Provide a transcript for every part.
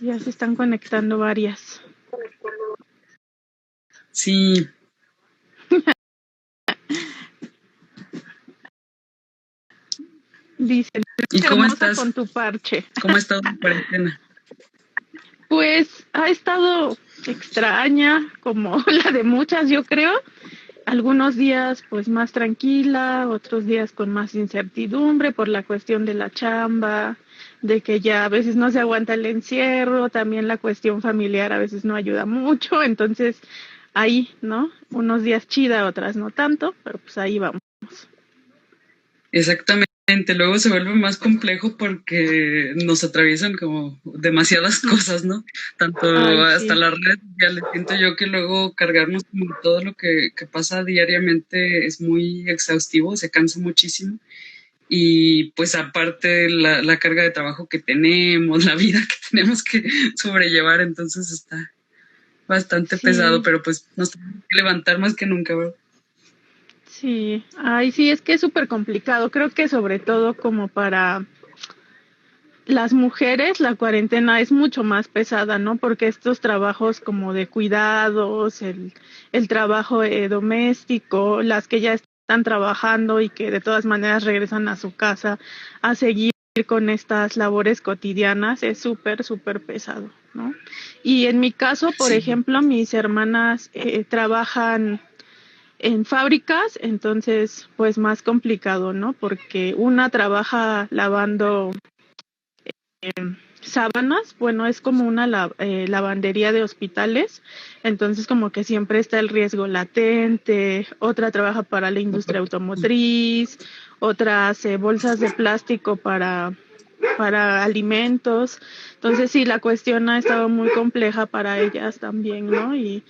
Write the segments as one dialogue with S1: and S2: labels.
S1: Ya se están conectando varias.
S2: Sí.
S1: Dicen,
S2: ¿Y cómo
S1: hermosa
S2: estás?
S1: con tu parche.
S2: ¿Cómo ha estado tu cuarentena?
S1: Pues ha estado extraña, como la de muchas, yo creo. Algunos días pues más tranquila, otros días con más incertidumbre por la cuestión de la chamba, de que ya a veces no se aguanta el encierro, también la cuestión familiar a veces no ayuda mucho, entonces ahí, ¿no? Unos días chida, otras no tanto, pero pues ahí vamos.
S2: Exactamente. Luego se vuelve más complejo porque nos atraviesan como demasiadas cosas, ¿no? Tanto
S1: Ay,
S2: hasta
S1: sí,
S2: las redes sociales. Siento yo que luego cargarnos con todo lo que pasa diariamente es muy exhaustivo, se cansa muchísimo. Y pues aparte la carga de trabajo que tenemos, la vida que tenemos que sobrellevar, entonces está bastante pesado,
S1: sí,
S2: pero pues nos tenemos que levantar más que nunca, ¿verdad?
S1: sí. Ay, sí, es que es súper complicado. Creo que sobre todo como para las mujeres la cuarentena es mucho más pesada, ¿no? Porque estos trabajos como de cuidados, el trabajo doméstico, las que ya están trabajando y que de todas maneras regresan a su casa a seguir con estas labores cotidianas, es súper, súper pesado, ¿no? Y en mi caso, por
S2: Sí.
S1: ejemplo, mis hermanas trabajan en fábricas, entonces pues más complicado, ¿no? Porque una trabaja lavando sábanas, bueno, es como una lavandería de hospitales, entonces como que siempre está el riesgo latente, otra trabaja para la industria automotriz, otra hace bolsas de plástico para alimentos, entonces sí, la cuestión ha estado muy compleja para ellas también, ¿no? Y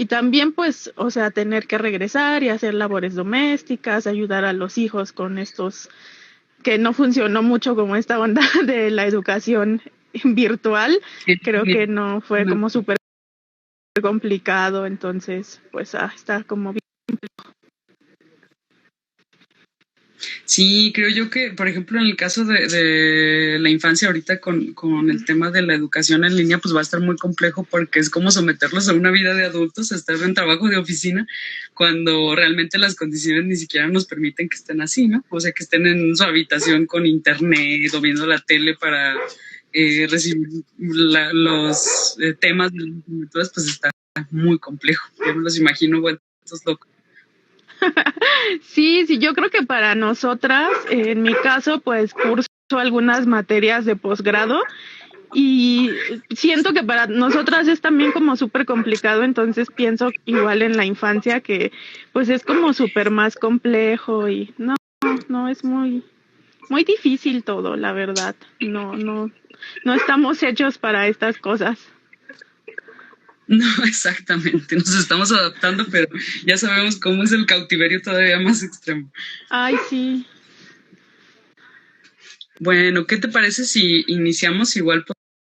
S1: también pues, o sea, tener que regresar y hacer labores domésticas, ayudar a los hijos con estos que no funcionó mucho como esta onda de la educación virtual, creo que no fue como súper complicado, entonces pues está como bien.
S2: Sí, creo yo que, por ejemplo, en el caso de la infancia ahorita con el tema de la educación en línea, pues va a estar muy complejo porque es como someterlos a una vida de adultos, a estar en trabajo de oficina, cuando realmente las condiciones ni siquiera nos permiten que estén así, ¿no? O sea, que estén en su habitación con internet o viendo la tele para recibir los temas de las asignaturas, pues está muy complejo. Yo me los imagino vueltos locos.
S1: Sí, sí, yo creo que para nosotras, en mi caso, pues curso algunas materias de posgrado y siento que para nosotras es también como súper complicado, entonces pienso igual en la infancia que pues es como súper más complejo y no es muy difícil todo, la verdad. No estamos hechos para estas cosas.
S2: No, exactamente, nos estamos adaptando, pero ya sabemos cómo es el cautiverio todavía más extremo.
S1: Ay, sí.
S2: Bueno, ¿qué te parece si iniciamos? Igual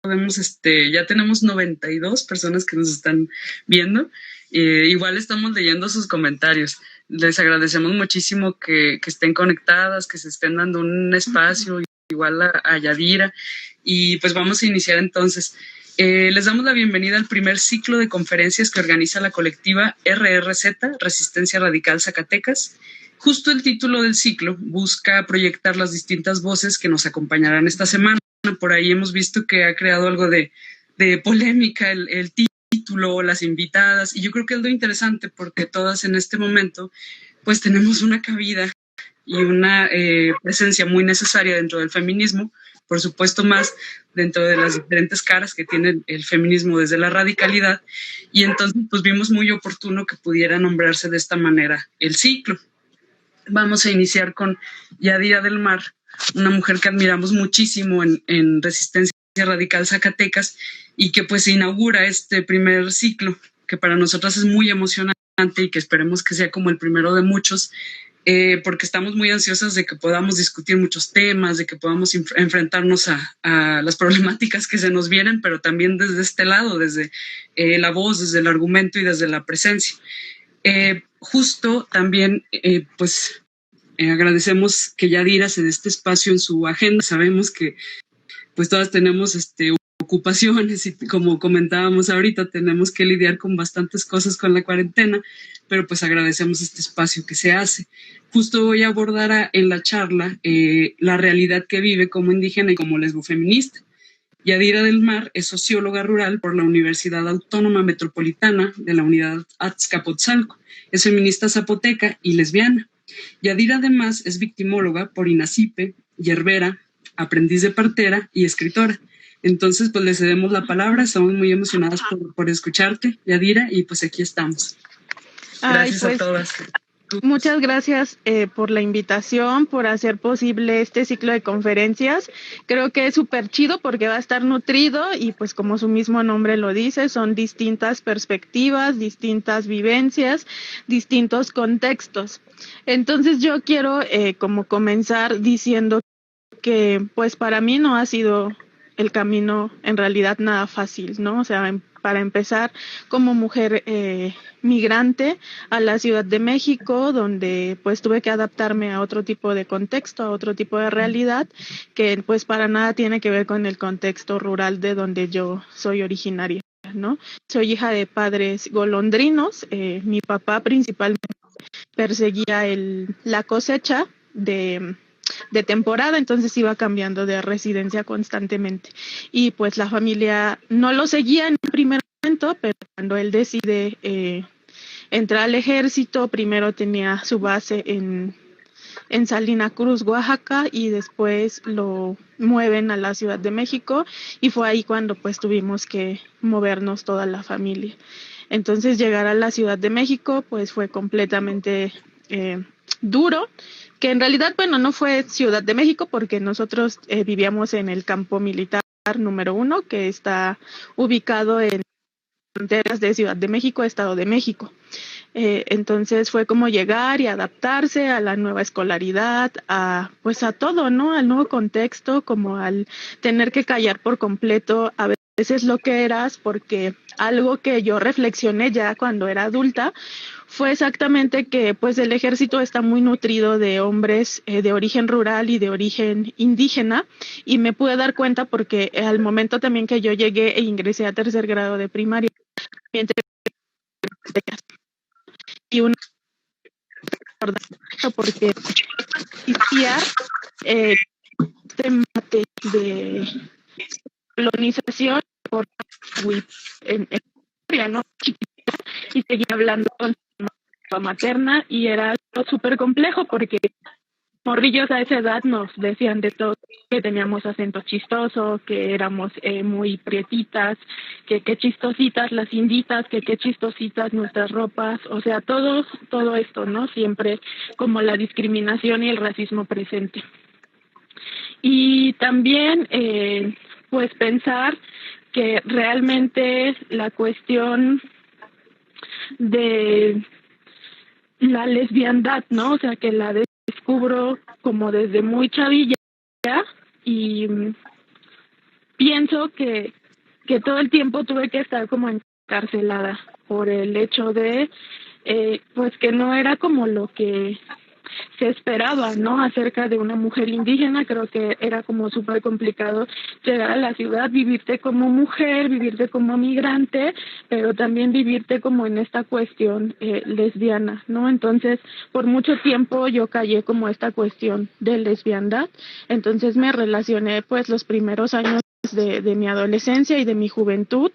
S2: podemos, ya tenemos 92 personas que nos están viendo. Igual estamos leyendo sus comentarios. Les agradecemos muchísimo que estén conectadas, que se estén dando un espacio, igual a Yadira. Y pues vamos a iniciar entonces. Les damos la bienvenida al primer ciclo de conferencias que organiza la colectiva RRZ, Resistencia Radical Zacatecas. Justo el título del ciclo busca proyectar las distintas voces que nos acompañarán esta semana. Por ahí hemos visto que ha creado algo de polémica el título, las invitadas, y yo creo que es lo interesante porque todas en este momento pues tenemos una cabida y una presencia muy necesaria dentro del feminismo, por supuesto más dentro de las diferentes caras que tiene el feminismo desde la radicalidad, y entonces pues vimos muy oportuno que pudiera nombrarse de esta manera el ciclo. Vamos a iniciar con Yadira del Mar, una mujer que admiramos muchísimo en Resistencia Radical Zacatecas y que pues se inaugura este primer ciclo, que para nosotras es muy emocionante y que esperemos que sea como el primero de muchos, porque estamos muy ansiosas de que podamos discutir muchos temas, de que podamos enfrentarnos a las problemáticas que se nos vienen, pero también desde este lado, desde la voz, desde el argumento y desde la presencia. Justo también, pues, agradecemos que Yadira se dé este espacio en su agenda. Sabemos que pues todas tenemos ocupaciones y como comentábamos ahorita, tenemos que lidiar con bastantes cosas con la cuarentena, pero pues agradecemos este espacio que se hace. Justo voy a abordar en la charla la realidad que vive como indígena y como lesbofeminista. Yadira del Mar es socióloga rural por la Universidad Autónoma Metropolitana de la Unidad Azcapotzalco. Es feminista zapoteca y lesbiana. Yadira además es victimóloga por INACIPE, yerbera, aprendiz de partera y escritora. Entonces, pues le cedemos la palabra. Estamos muy emocionadas por escucharte, Yadira, y pues aquí estamos. Gracias a todas.
S1: Muchas gracias por la invitación, por hacer posible este ciclo de conferencias. Creo que es súper chido porque va a estar nutrido y pues como su mismo nombre lo dice, son distintas perspectivas, distintas vivencias, distintos contextos. Entonces yo quiero como comenzar diciendo que pues para mí no ha sido el camino en realidad nada fácil, ¿no? O sea, para empezar, como mujer migrante a la Ciudad de México, donde pues tuve que adaptarme a otro tipo de contexto, a otro tipo de realidad, que pues para nada tiene que ver con el contexto rural de donde yo soy originaria, ¿no? Soy hija de padres golondrinos, mi papá principalmente perseguía la cosecha de temporada, entonces iba cambiando de residencia constantemente. Y pues la familia no lo seguía en un primer momento, pero cuando él decide entrar al ejército, primero tenía su base en Salina Cruz, Oaxaca, y después lo mueven a la Ciudad de México, y fue ahí cuando pues tuvimos que movernos toda la familia. Entonces llegar a la Ciudad de México pues fue completamente duro, que en realidad, bueno, no fue Ciudad de México porque nosotros vivíamos en el campo militar número 1, que está ubicado en fronteras de Ciudad de México, Estado de México. Entonces fue como llegar y adaptarse a la nueva escolaridad, pues a todo, ¿no? Al nuevo contexto, como al tener que callar por completo a veces lo que eras, porque algo que yo reflexioné ya cuando era adulta fue exactamente que pues el ejército está muy nutrido de hombres de origen rural y de origen indígena, y me pude dar cuenta porque al momento también que yo llegué e ingresé a 3er grado de primaria, y una porque existía este mate de colonización por en ¿no? Y seguía hablando con su materna y era súper complejo porque morrillos a esa edad nos decían de todo, que teníamos acento chistoso, que éramos muy prietitas, que qué chistositas las inditas, que qué chistositas nuestras ropas, o sea, todo esto, ¿no? Siempre como la discriminación y el racismo presente. Y también, pues pensar que realmente la cuestión de la lesbiandad, ¿no? O sea, que la descubro como desde muy chavilla y pienso que todo el tiempo tuve que estar como encarcelada por el hecho de pues que no era como lo que se esperaba, ¿no? Acerca de una mujer indígena. Creo que era como súper complicado llegar a la ciudad, vivirte como mujer, vivirte como migrante, pero también vivirte como en esta cuestión lesbiana, ¿no? Entonces, por mucho tiempo yo callé como esta cuestión de lesbiandad, entonces me relacioné pues los primeros años de mi adolescencia y de mi juventud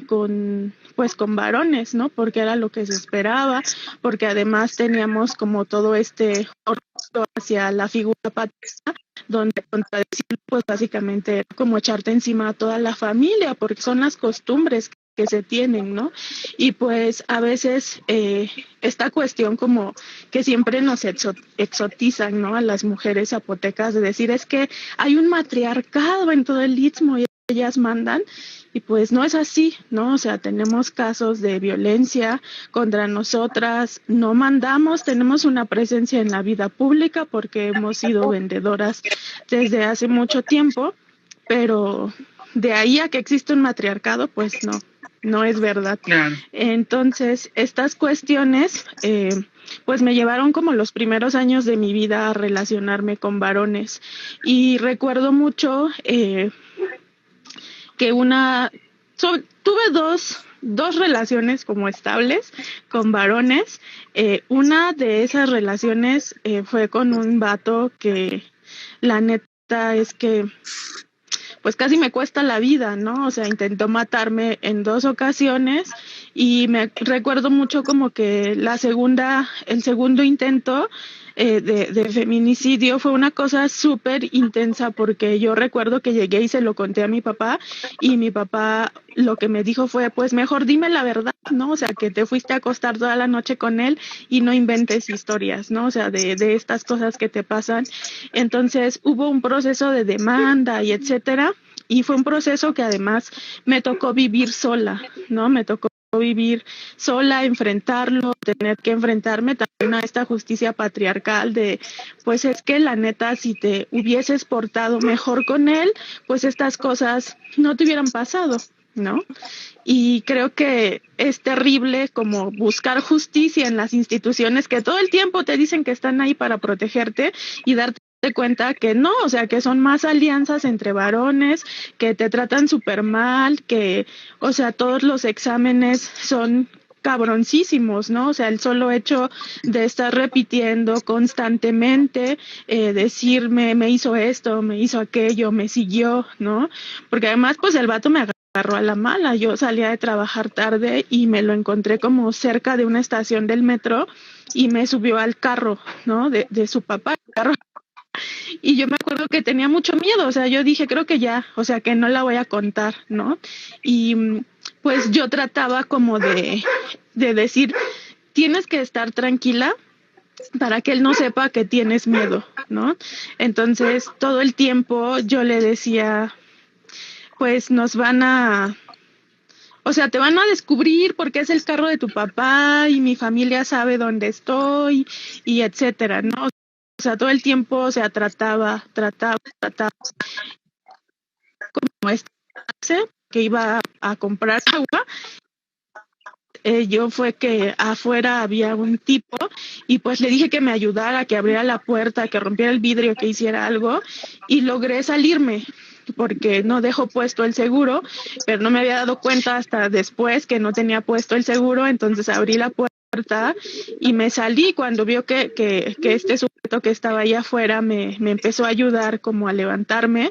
S1: con varones, ¿no? Porque era lo que se esperaba, porque además teníamos como todo este orgullo hacia la figura paterna, donde contradecir pues básicamente como echarte encima a toda la familia, porque son las costumbres que se tienen, ¿no? Y pues a veces esta cuestión como que siempre nos exotizan, ¿no? A las mujeres zapotecas, de decir es que hay un matriarcado en todo el istmo y ellas mandan, y pues no es así, ¿no? O sea, tenemos casos de violencia contra nosotras, no mandamos, tenemos una presencia en la vida pública porque hemos sido vendedoras desde hace mucho tiempo, pero de ahí a que existe un matriarcado, pues no es verdad.
S2: Claro.
S1: Entonces, estas cuestiones pues me llevaron como los primeros años de mi vida a relacionarme con varones, y recuerdo mucho que tuve dos relaciones como estables con varones. Una de esas relaciones fue con un vato que la neta es que pues casi me cuesta la vida, ¿no? O sea, intentó matarme en 2 ocasiones y me recuerdo mucho como que el segundo intento de feminicidio fue una cosa súper intensa porque yo recuerdo que llegué y se lo conté a mi papá y mi papá lo que me dijo fue, pues mejor dime la verdad, ¿no? O sea, que te fuiste a acostar toda la noche con él y no inventes historias, ¿no? O sea, de estas cosas que te pasan. Entonces hubo un proceso de demanda y etcétera, y fue un proceso que además me tocó vivir sola, ¿no? Me tocó vivir sola, enfrentarlo, tener que enfrentarme también a esta justicia patriarcal de, pues es que la neta, si te hubieses portado mejor con él, pues estas cosas no te hubieran pasado, ¿no? Y creo que es terrible como buscar justicia en las instituciones que todo el tiempo te dicen que están ahí para protegerte y darte cuenta que no, o sea, que son más alianzas entre varones, que te tratan súper mal, que, o sea, todos los exámenes son cabroncísimos, ¿no? O sea, el solo hecho de estar repitiendo constantemente, decirme, me hizo esto, me hizo aquello, me siguió, ¿no? Porque además, pues el vato me agarró a la mala. Yo salía de trabajar tarde y me lo encontré como cerca de una estación del metro y me subió al carro, ¿no? De su papá, el carro. Y yo me acuerdo que tenía mucho miedo, o sea, yo dije, creo que ya, o sea, que no la voy a contar, ¿no? Y pues yo trataba como de decir, tienes que estar tranquila para que él no sepa que tienes miedo, ¿no? Entonces, todo el tiempo yo le decía, pues o sea, te van a descubrir porque es el carro de tu papá y mi familia sabe dónde estoy y etcétera, ¿no? O sea, todo el tiempo, o sea, trataba como que iba a comprar agua. Yo fue que afuera había un tipo y pues le dije que me ayudara, que abriera la puerta, que rompiera el vidrio, que hiciera algo y logré salirme porque no dejó puesto el seguro, pero no me había dado cuenta hasta después que no tenía puesto el seguro, entonces abrí la puerta y me salí cuando vio que este sujeto que estaba allá afuera me empezó a ayudar como a levantarme.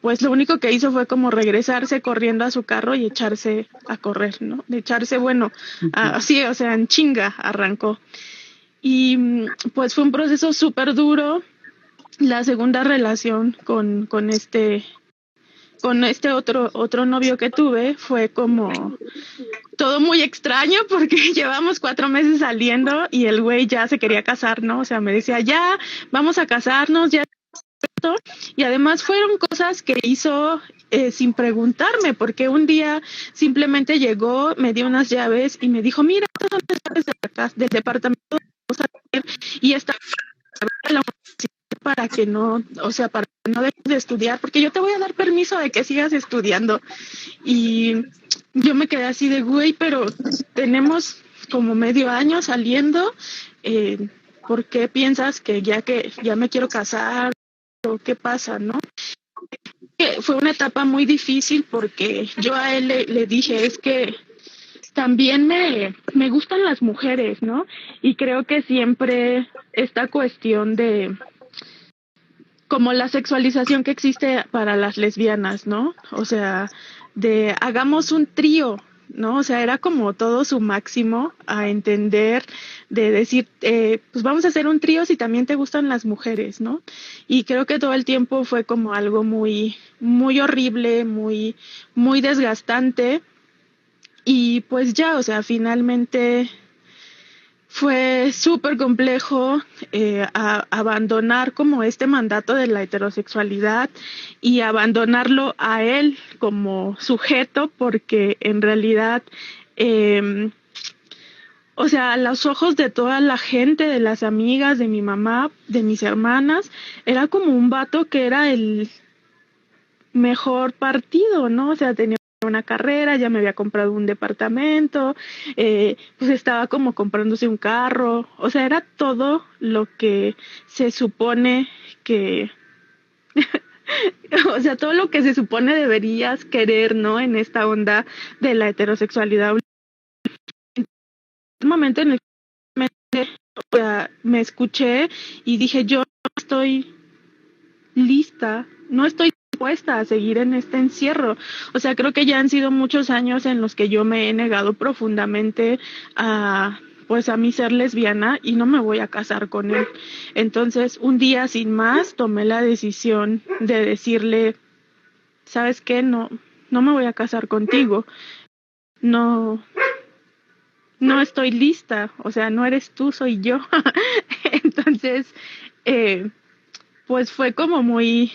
S1: Pues lo único que hizo fue como regresarse corriendo a su carro y echarse a correr, ¿no? De echarse, bueno, así, o sea, en chinga arrancó. Y pues fue un proceso súper duro. La segunda relación con este otro novio que tuve fue como todo muy extraño porque llevamos 4 meses saliendo y el güey ya se quería casar, ¿no? O sea, me decía, ya, vamos a casarnos, ya. Y además fueron cosas que hizo sin preguntarme, porque un día simplemente llegó, me dio unas llaves y me dijo, mira, estas son las llaves de la casa, del departamento y esta la universidad para que no, o sea, para que no dejes de estudiar, porque yo te voy a dar permiso de que sigas estudiando. Y yo me quedé así de, güey, pero tenemos como medio año saliendo, ¿por qué piensas que ya me quiero casar? ¿Qué pasa, no? Fue una etapa muy difícil porque yo a él le dije, es que también me gustan las mujeres, ¿no? Y creo que siempre esta cuestión de como la sexualización que existe para las lesbianas, ¿no? O sea, de hagamos un trío, ¿no? O sea, era como todo su máximo a entender, de decir, pues vamos a hacer un trío si también te gustan las mujeres, ¿no? Y creo que todo el tiempo fue como algo muy, muy horrible, muy, muy desgastante. Y pues ya, o sea, finalmente fue súper complejo abandonar como este mandato de la heterosexualidad y abandonarlo a él como sujeto porque en realidad, o sea, a los ojos de toda la gente, de las amigas, de mi mamá, de mis hermanas, era como un vato que era el mejor partido, ¿no? O sea, tenía una carrera, ya me había comprado un departamento, pues estaba como comprándose un carro, o sea, era todo lo que se supone que O sea, todo lo que se supone deberías querer, ¿no? En esta onda de la heterosexualidad. Un momento en el que me escuché y dije, yo no estoy lista, no estoy dispuesta a seguir en este encierro. O sea, creo que ya han sido muchos años en los que yo me he negado profundamente a pues a mí ser lesbiana y no me voy a casar con él. Entonces, un día sin más tomé la decisión de decirle, ¿sabes qué? No me voy a casar contigo. No, no estoy lista. O sea, no eres tú, soy yo. Entonces, eh, pues fue como muy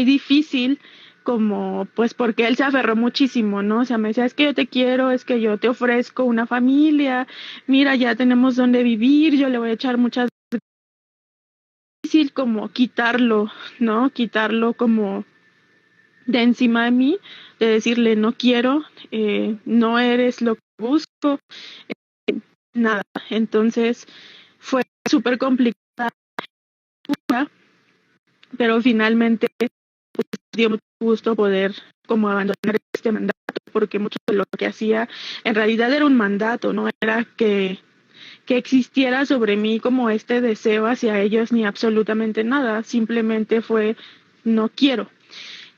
S1: difícil, como pues porque él se aferró muchísimo, ¿no? O sea, me decía, es que yo te quiero, es que yo te ofrezco una familia, mira, ya tenemos donde vivir, yo le voy a echar muchas... Difícil como quitarlo, ¿no? Quitarlo como de encima de mí, de decirle, no quiero, no eres lo que busco, nada. Entonces fue súper complicada, pero finalmente dio mucho gusto poder como abandonar este mandato, porque mucho de lo que hacía en realidad era un mandato, no era que existiera sobre mí como este deseo hacia ellos ni absolutamente nada, simplemente fue no quiero.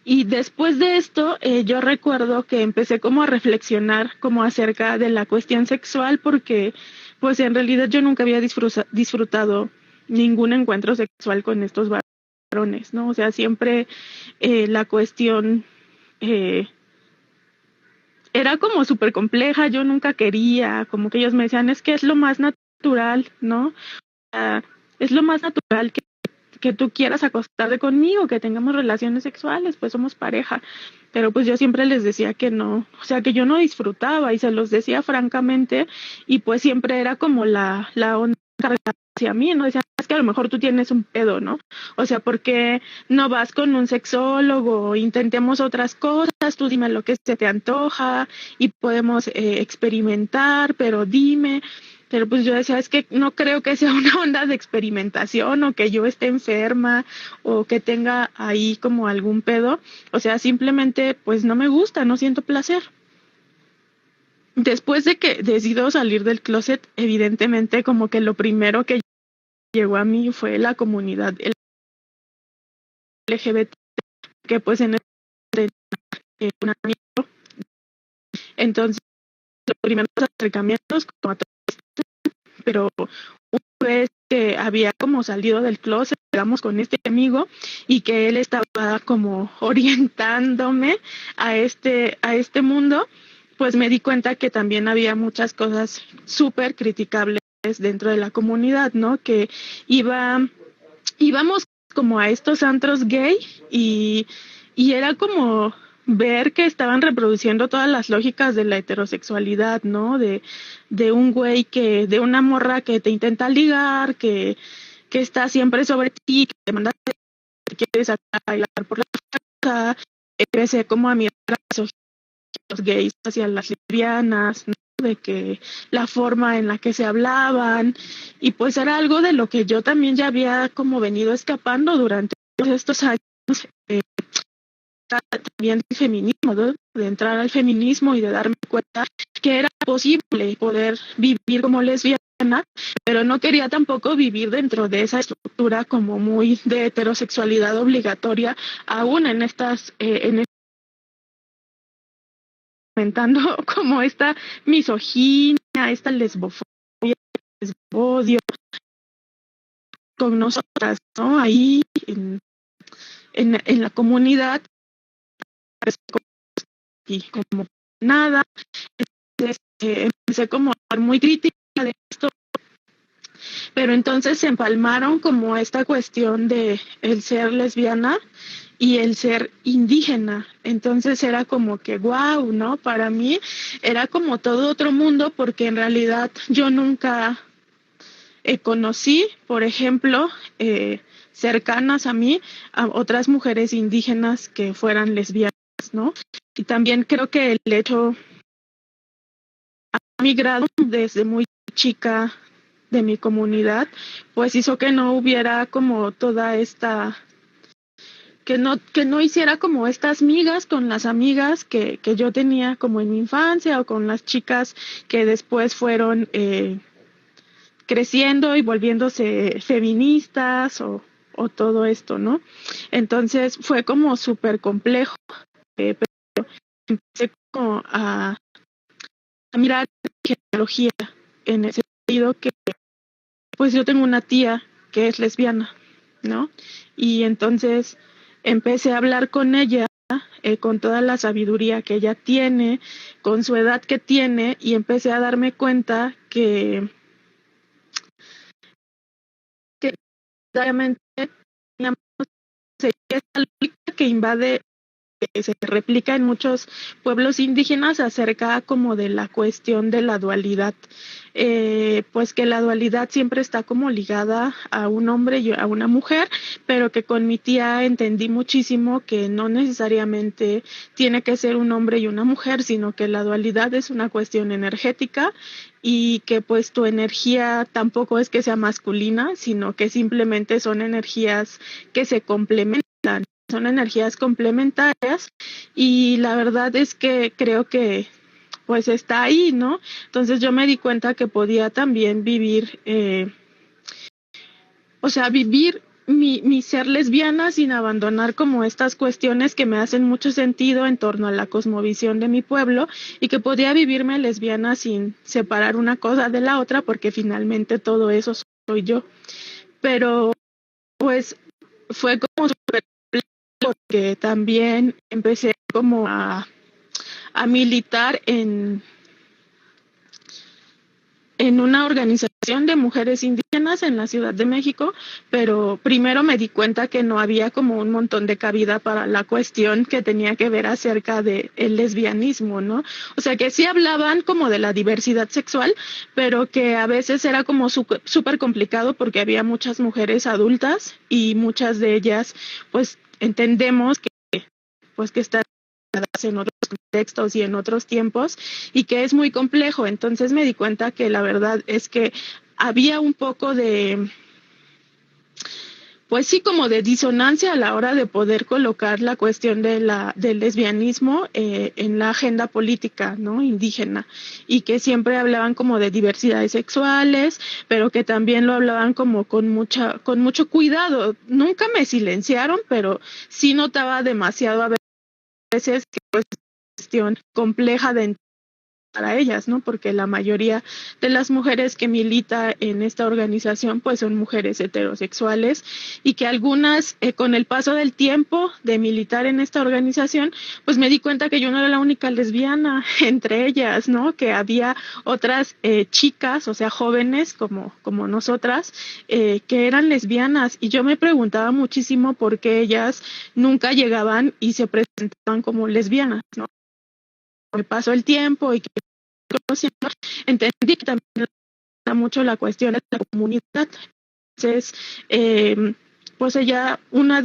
S1: Y después de esto, yo recuerdo que empecé como a reflexionar como acerca de la cuestión sexual, porque pues en realidad yo nunca había disfrutado ningún encuentro sexual con estos varones, ¿no? O sea, siempre la cuestión eh, era como súper compleja, yo nunca quería, como que ellos me decían, es que es lo más natural, ¿no? O sea, es lo más natural que tú quieras acostarte conmigo, que tengamos relaciones sexuales, pues somos pareja. Pero pues yo siempre les decía que no, o sea, que yo no disfrutaba y se los decía francamente y pues siempre era como la onda hacia mí, ¿no? Decían, es que a lo mejor tú tienes un pedo, ¿no? O sea, ¿por qué no vas con un sexólogo? Intentemos otras cosas, tú dime lo que se te antoja y podemos experimentar, pero dime. Pero pues yo decía, es que no creo que sea una onda de experimentación o que yo esté enferma o que tenga ahí como algún pedo. O sea, simplemente pues no me gusta, no siento placer. Después de que decido salir del closet, evidentemente como que lo primero que llegó a mí fue la comunidad LGBT, que pues en un amigo. Entonces, los primeros acercamientos, como a pero una vez que había como salido del closet, digamos, con este amigo y que él estaba como orientándome a este mundo, pues me di cuenta que también había muchas cosas súper criticables dentro de la comunidad, ¿no? Que íbamos como a estos antros gay y era como ver que estaban reproduciendo todas las lógicas de la heterosexualidad, ¿no? De un güey de una morra que te intenta ligar, que está siempre sobre ti, que te manda, que quiere sacar a bailar por la casa, empecé como a mirar a los gays hacia las lesbianas, ¿no? De que la forma en la que se hablaban y pues era algo de lo que yo también ya había como venido escapando durante todos estos años, eh, también del feminismo, ¿no? De entrar al feminismo y de darme cuenta que era posible poder vivir como lesbiana, pero no quería tampoco vivir dentro de esa estructura como muy de heterosexualidad obligatoria, aún en estas, comentando como esta misoginia, esta lesbofobia, lesbodio con nosotras, ¿no? Ahí en la comunidad, pues, y como nada, entonces, empecé como a ser muy crítica de esto, pero entonces se empalmaron como esta cuestión de el ser lesbiana y el ser indígena. Entonces era como que wow, ¿no? Para mí era como todo otro mundo porque en realidad yo nunca conocí, por ejemplo, cercanas a mí, a otras mujeres indígenas que fueran lesbianas, ¿no? Y también creo que el hecho migrado desde muy chica de mi comunidad, pues hizo que no hubiera como toda esta que no hiciera como estas migas con las amigas que yo tenía como en mi infancia o con las chicas que después fueron creciendo y volviéndose feministas o todo esto, ¿no? Entonces fue como súper complejo, pero empecé como a mirar genealogía en el sentido que pues yo tengo una tía que es lesbiana, ¿no? Y entonces empecé a hablar con ella, con toda la sabiduría que ella tiene, con su edad que tiene, y empecé a darme cuenta que obviamente esa lógica que invade, que se replica en muchos pueblos indígenas acerca como de la cuestión de la dualidad, pues que la dualidad siempre está como ligada a un hombre y a una mujer, pero que con mi tía entendí muchísimo que no necesariamente tiene que ser un hombre y una mujer, sino que la dualidad es una cuestión energética y que pues tu energía tampoco es que sea masculina, sino que simplemente son energías que se complementan, son energías complementarias, y la verdad es que creo que pues está ahí, ¿no? Entonces yo me di cuenta que podía también vivir, o sea, vivir mi ser lesbiana sin abandonar como estas cuestiones que me hacen mucho sentido en torno a la cosmovisión de mi pueblo, y que podía vivirme lesbiana sin separar una cosa de la otra, porque finalmente todo eso soy yo. Pero pues fue como súper, porque también empecé como a militar en una organización de mujeres indígenas en la Ciudad de México, pero primero me di cuenta que no había como un montón de cabida para la cuestión que tenía que ver acerca de el lesbianismo, ¿no? O sea, que sí hablaban como de la diversidad sexual, pero que a veces era como súper complicado porque había muchas mujeres adultas y muchas de ellas, pues entendemos que pues que están en otros contextos y en otros tiempos, y que es muy complejo. Entonces me di cuenta que la verdad es que había un poco de, pues sí, como de disonancia a la hora de poder colocar la cuestión del lesbianismo en la agenda política, ¿no? Indígena, y que siempre hablaban como de diversidades sexuales, pero que también lo hablaban como con mucho cuidado. Nunca me silenciaron, pero sí notaba demasiado a veces que pues cuestión compleja de para ellas, ¿no? Porque la mayoría de las mujeres que milita en esta organización pues son mujeres heterosexuales, y que algunas con el paso del tiempo de militar en esta organización pues me di cuenta que yo no era la única lesbiana entre ellas, ¿no? Que había otras chicas, o sea, jóvenes como nosotras, que eran lesbianas, y yo me preguntaba muchísimo por qué ellas nunca llegaban y se presentaban como lesbianas, ¿no? Me pasó el tiempo y que conociendo, entendí que también era mucho la cuestión de la comunidad. Entonces, pues una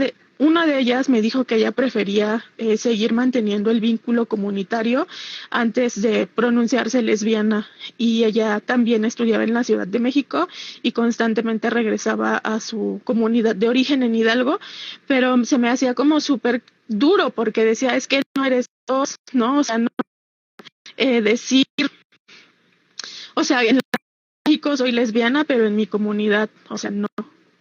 S1: de ellas me dijo que ella prefería seguir manteniendo el vínculo comunitario antes de pronunciarse lesbiana, y ella también estudiaba en la Ciudad de México y constantemente regresaba a su comunidad de origen en Hidalgo, pero se me hacía como súper duro porque decía, es que no eres dos, ¿no? O sea, no decir, o sea, en México soy lesbiana, pero en mi comunidad, o sea, no.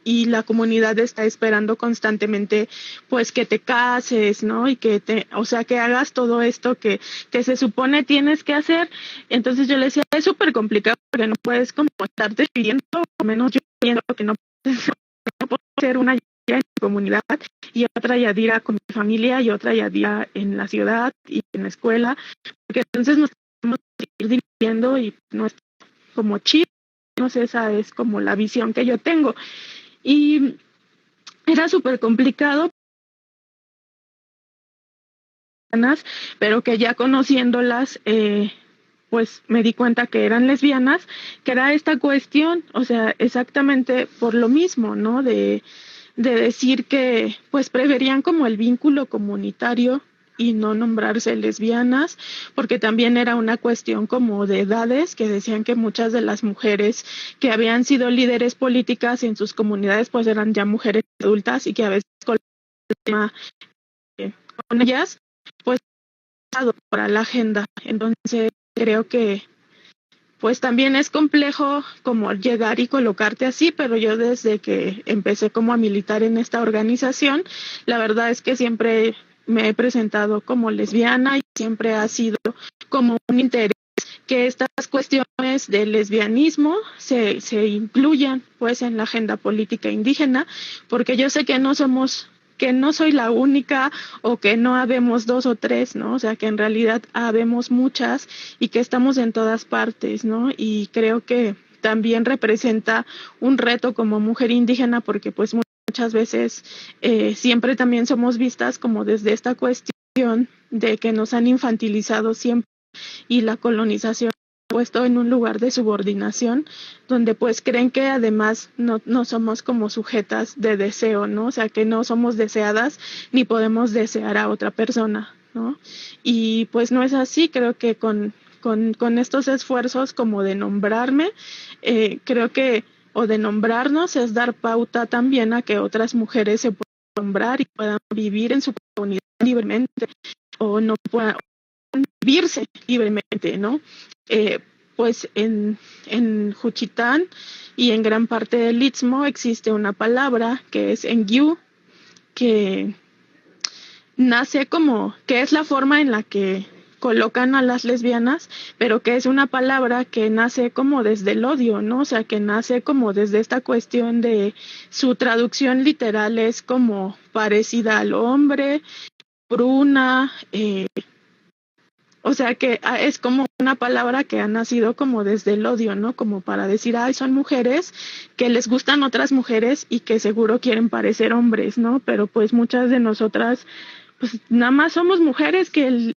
S1: Y la comunidad está esperando constantemente, pues, que te cases, ¿no? Y o sea, que hagas todo esto que se supone tienes que hacer. Entonces yo le decía, es súper complicado porque no puedes como estarte pidiendo, o menos yo pienso que no puedo ser una Yadira en mi comunidad y otra Yadira con mi familia y otra Yadira en la ciudad y en la escuela, porque entonces nos tenemos que ir dividiendo y no es como chido. No sé, esa es como la visión que yo tengo. Y era súper complicado, pero que ya conociéndolas, pues me di cuenta que eran lesbianas, que era esta cuestión, o sea, exactamente por lo mismo, ¿no? De decir que pues preferían como el vínculo comunitario y no nombrarse lesbianas, porque también era una cuestión como de edades, que decían que muchas de las mujeres que habían sido líderes políticas en sus comunidades pues eran ya mujeres adultas y que a veces tema con ellas, pues para la agenda. Entonces creo que pues también es complejo como llegar y colocarte así, pero yo desde que empecé como a militar en esta organización, la verdad es que siempre me he presentado como lesbiana y siempre ha sido como un interés que estas cuestiones del lesbianismo se incluyan pues en la agenda política indígena, porque yo sé que no soy la única o que no habemos dos o tres, ¿no? O sea, que en realidad habemos muchas y que estamos en todas partes, ¿no? Y creo que también representa un reto como mujer indígena porque pues muchas veces siempre también somos vistas como desde esta cuestión de que nos han infantilizado siempre y la colonización puesto en un lugar de subordinación donde pues creen que además no somos como sujetas de deseo, ¿no? O sea, que no somos deseadas ni podemos desear a otra persona, ¿no? Y pues no es así, creo que con estos esfuerzos como de nombrarme, creo que, o de nombrarnos, es dar pauta también a que otras mujeres se puedan nombrar y puedan vivir en su comunidad libremente o no puedan vivirse libremente, ¿no? Pues en Juchitán y en gran parte del Istmo existe una palabra que es Engyu, que nace como, que es la forma en la que colocan a las lesbianas, pero que es una palabra que nace como desde el odio, ¿no? O sea, que nace como desde esta cuestión de su traducción literal es como parecida al hombre, bruna, o sea que es como una palabra que ha nacido como desde el odio, ¿no? Como para decir, ay, son mujeres que les gustan otras mujeres y que seguro quieren parecer hombres, ¿no? Pero pues muchas de nosotras, pues nada más somos mujeres que el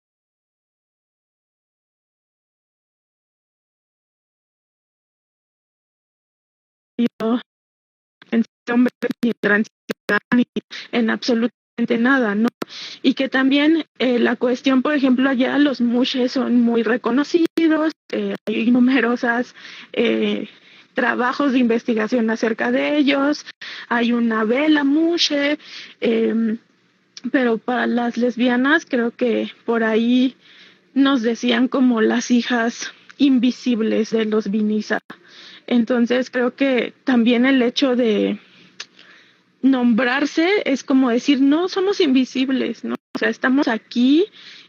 S1: en hombres ni transitan ni en absolutamente nada, ¿no? Y que también la cuestión, por ejemplo, allá los mushes son muy reconocidos, hay numerosas trabajos de investigación acerca de ellos, hay una vela mushe, pero para las lesbianas creo que por ahí nos decían como las hijas invisibles de los Vinisa. Entonces creo que también el hecho de nombrarse es como decir, no somos invisibles, ¿no? O sea, estamos aquí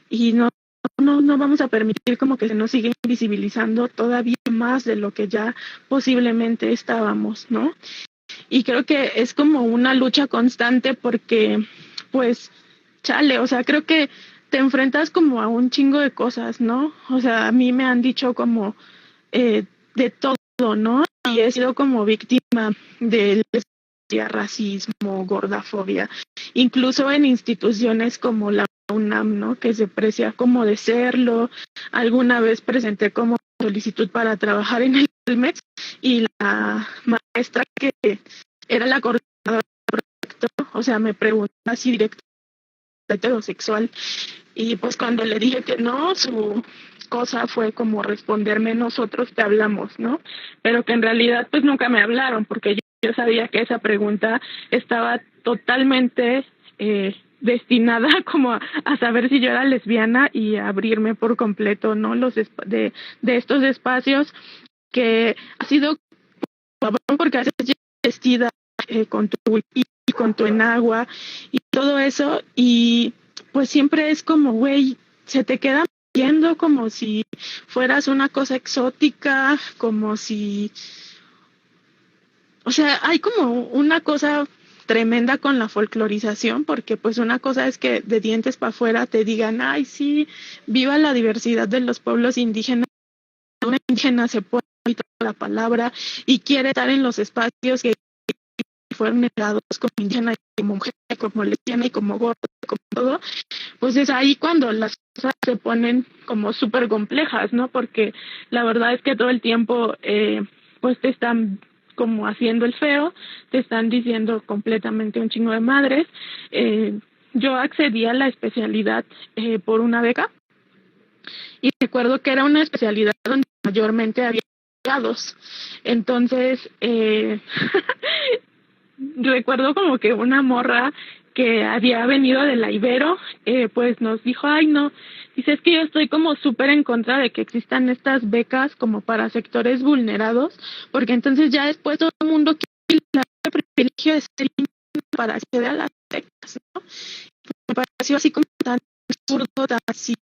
S1: y no vamos a permitir como que se nos siga invisibilizando todavía más de lo que ya posiblemente estábamos, ¿no? Y creo que es como una lucha constante porque, pues, chale, o sea, creo que te enfrentas como a un chingo de cosas, ¿no? O sea, a mí me han dicho como de todo, ¿no? Y he sido como víctima del racismo, gordafobia, incluso en instituciones como la UNAM, ¿no? Que se precia como de serlo. Alguna vez presenté como solicitud para trabajar en el MEX y la maestra que era la coordinadora del proyecto, o sea, me preguntó así directo heterosexual y pues cuando le dije que no, su cosa fue como responderme nosotros te hablamos, ¿no? Pero que en realidad pues nunca me hablaron porque yo sabía que esa pregunta estaba totalmente destinada como a saber si yo era lesbiana y a abrirme por completo, ¿no? De estos espacios que ha sido porque haces vestida con tu y con tu enagua y todo eso y pues siempre es como, güey, se te queda viendo como si fueras una cosa exótica, como si, o sea, hay como una cosa tremenda con la folclorización, porque pues una cosa es que de dientes para afuera te digan, ay, sí, viva la diversidad de los pueblos indígenas, una indígena se pone la palabra y quiere estar en los espacios que fueron negados como indígena, como mujer, como lesbiana y como gorda, como todo, pues es ahí cuando las cosas se ponen como súper complejas, ¿no? Porque la verdad es que todo el tiempo pues te están como haciendo el feo, te están diciendo completamente un chingo de madres. Yo accedí a la especialidad por una beca y recuerdo que era una especialidad donde mayormente había abogados. Entonces, recuerdo como que una morra que había venido de la Ibero, pues nos dijo, ay no, dice, es que yo estoy como súper en contra de que existan estas becas como para sectores vulnerados, porque entonces ya después todo el mundo quiere el privilegio de ser para acceder a las becas, ¿no? Me pareció así como tan absurdo, tan sin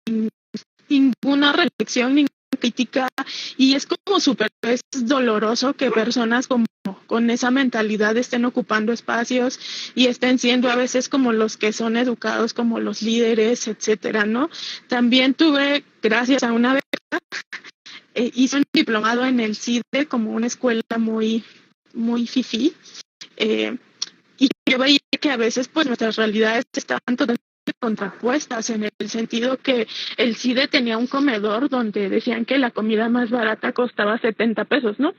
S1: ninguna reflexión, ninguna crítica, y es como súper es doloroso que personas como con esa mentalidad estén ocupando espacios y estén siendo a veces como los que son educados como los líderes, etcétera, ¿no? También tuve, gracias a una beca, hice un diplomado en el CIDE, como una escuela muy fifí, y yo veía que a veces pues nuestras realidades estaban totalmente contrapuestas, en el sentido que el CIDE tenía un comedor donde decían que la comida más barata costaba 70 pesos, ¿no?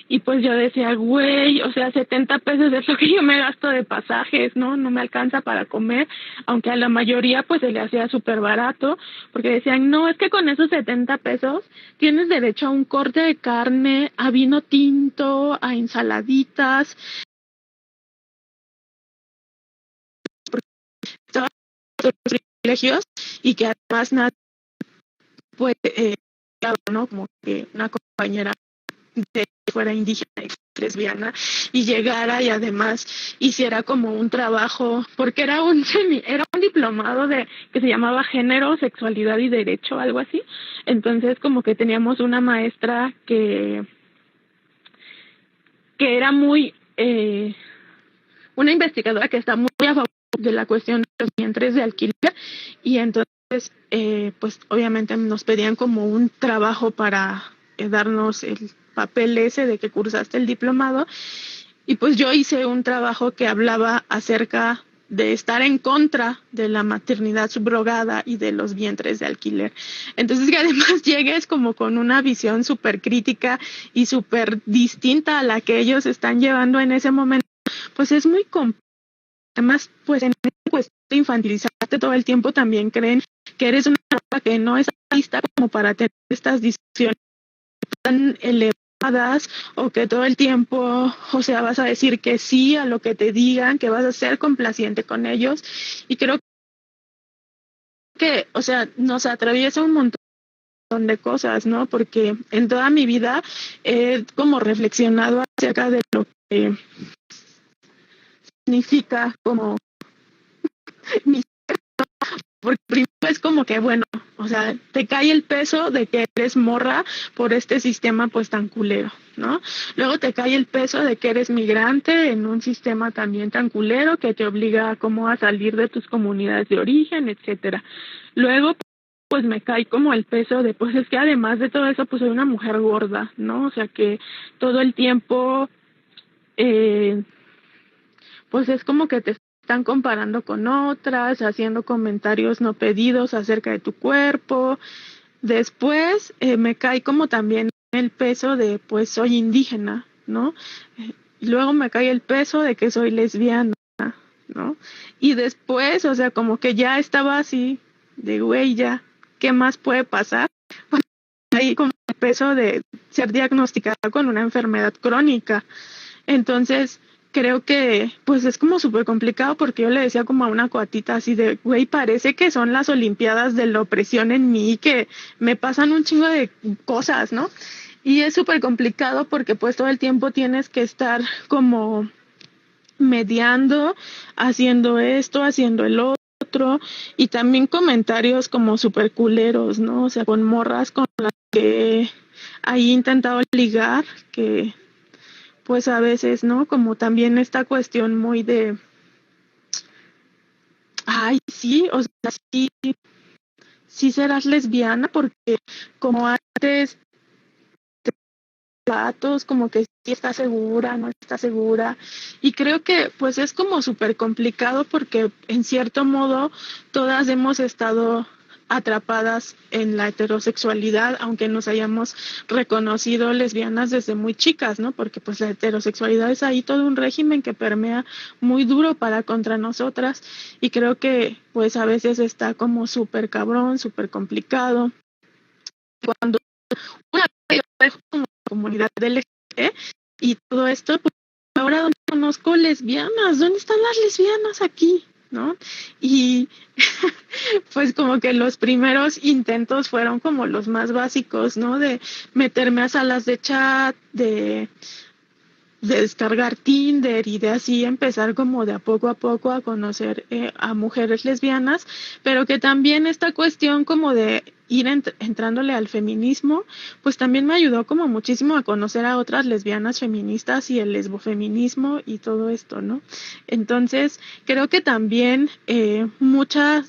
S1: Y pues yo decía, güey, o sea, 70 pesos es lo que yo me gasto de pasajes, ¿no? No me alcanza para comer, aunque a la mayoría pues se le hacía súper barato, porque decían, no, es que con esos 70 pesos tienes derecho a un corte de carne, a vino tinto, a ensaladitas, todos los privilegios, y que además nada, pues, claro, ¿no? Como que una compañera de fuera indígena y lesbiana y llegara y además hiciera como un trabajo, porque era un diplomado de que se llamaba Género, Sexualidad y Derecho, algo así. Entonces como que teníamos una maestra que era muy una investigadora que está muy a favor de la cuestión de los vientres de alquiler, y entonces pues obviamente nos pedían como un trabajo para darnos el papel ese de que cursaste el diplomado, y pues yo hice un trabajo que hablaba acerca de estar en contra de la maternidad subrogada y de los vientres de alquiler. Entonces que además llegues como con una visión súper crítica y súper distinta a la que ellos están llevando en ese momento, pues es muy complejo. Además, pues en esta cuestión de infantilizarte todo el tiempo también creen que eres una persona que no es lista como para tener estas discusiones tan elevadas, o que todo el tiempo, o sea, vas a decir que sí a lo que te digan, que vas a ser complaciente con ellos. Y creo que, o sea, nos atraviesa un montón de cosas, ¿no? Porque en toda mi vida he como reflexionado acerca de lo que significa como mi, porque primero es como que, bueno, o sea, te cae el peso de que eres morra por este sistema pues tan culero, ¿no? Luego te cae el peso de que eres migrante en un sistema también tan culero que te obliga como a salir de tus comunidades de origen, etcétera. Luego pues me cae como el peso de, pues es que además de todo eso, pues soy una mujer gorda, ¿no? O sea que todo el tiempo, pues es como que te están comparando con otras, haciendo comentarios no pedidos acerca de tu cuerpo. Después me cae como también el peso de, pues soy indígena, ¿no? Y luego me cae el peso de que soy lesbiana, ¿no? Y después, o sea, como que ya estaba así, de güey, ya, ¿qué más puede pasar? Hay como el peso de ser diagnosticada con una enfermedad crónica. Entonces, creo que pues es como súper complicado, porque yo le decía como a una cuatita así de, güey, parece que son las olimpiadas de la opresión en mí, que me pasan un chingo de cosas, ¿no? Y es súper complicado porque pues todo el tiempo tienes que estar como mediando, haciendo esto, haciendo el otro, y también comentarios como súper culeros, ¿no? O sea, con morras con las que ahí he intentado ligar, que pues a veces, ¿no? Como también esta cuestión muy de, ay, sí, o sea, sí, sí serás lesbiana, porque como antes, datos, como que sí está segura, no está segura, y creo que pues es como súper complicado, porque en cierto modo todas hemos estado atrapadas en la heterosexualidad, aunque nos hayamos reconocido lesbianas desde muy chicas, ¿no? Porque pues la heterosexualidad es ahí todo un régimen que permea muy duro para contra nosotras, y creo que pues a veces está como súper cabrón, súper complicado. Cuando una vez como comunidad LGBT y todo esto, pues ahora donde conozco lesbianas, ¿dónde están las lesbianas aquí? ¿no? Y pues como que los primeros intentos fueron como los más básicos, ¿no? De meterme a salas de chat, de descargar Tinder y de así empezar como de a poco a conocer a mujeres lesbianas, pero que también esta cuestión como de ir entrándole al feminismo, pues también me ayudó como muchísimo a conocer a otras lesbianas feministas y el lesbofeminismo y todo esto, ¿no? Entonces, creo que también mucha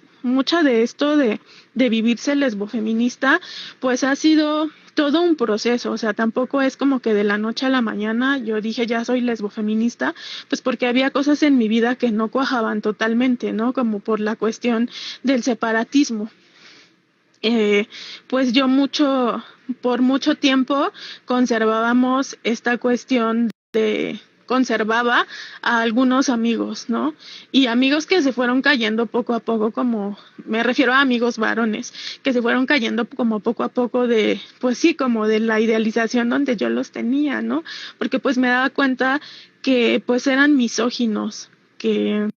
S1: de esto de vivirse lesbofeminista, pues ha sido todo un proceso, o sea, tampoco es como que de la noche a la mañana yo dije ya soy lesbofeminista, pues porque había cosas en mi vida que no cuajaban totalmente, ¿no? Como por la cuestión del separatismo. Pues yo por mucho tiempo conservábamos esta cuestión conservaba a algunos amigos, ¿no? Y amigos que se fueron cayendo poco a poco, como me refiero a amigos varones, que se fueron cayendo como poco a poco pues sí, como de la idealización donde yo los tenía, ¿no? Porque pues me daba cuenta que pues eran misóginos, que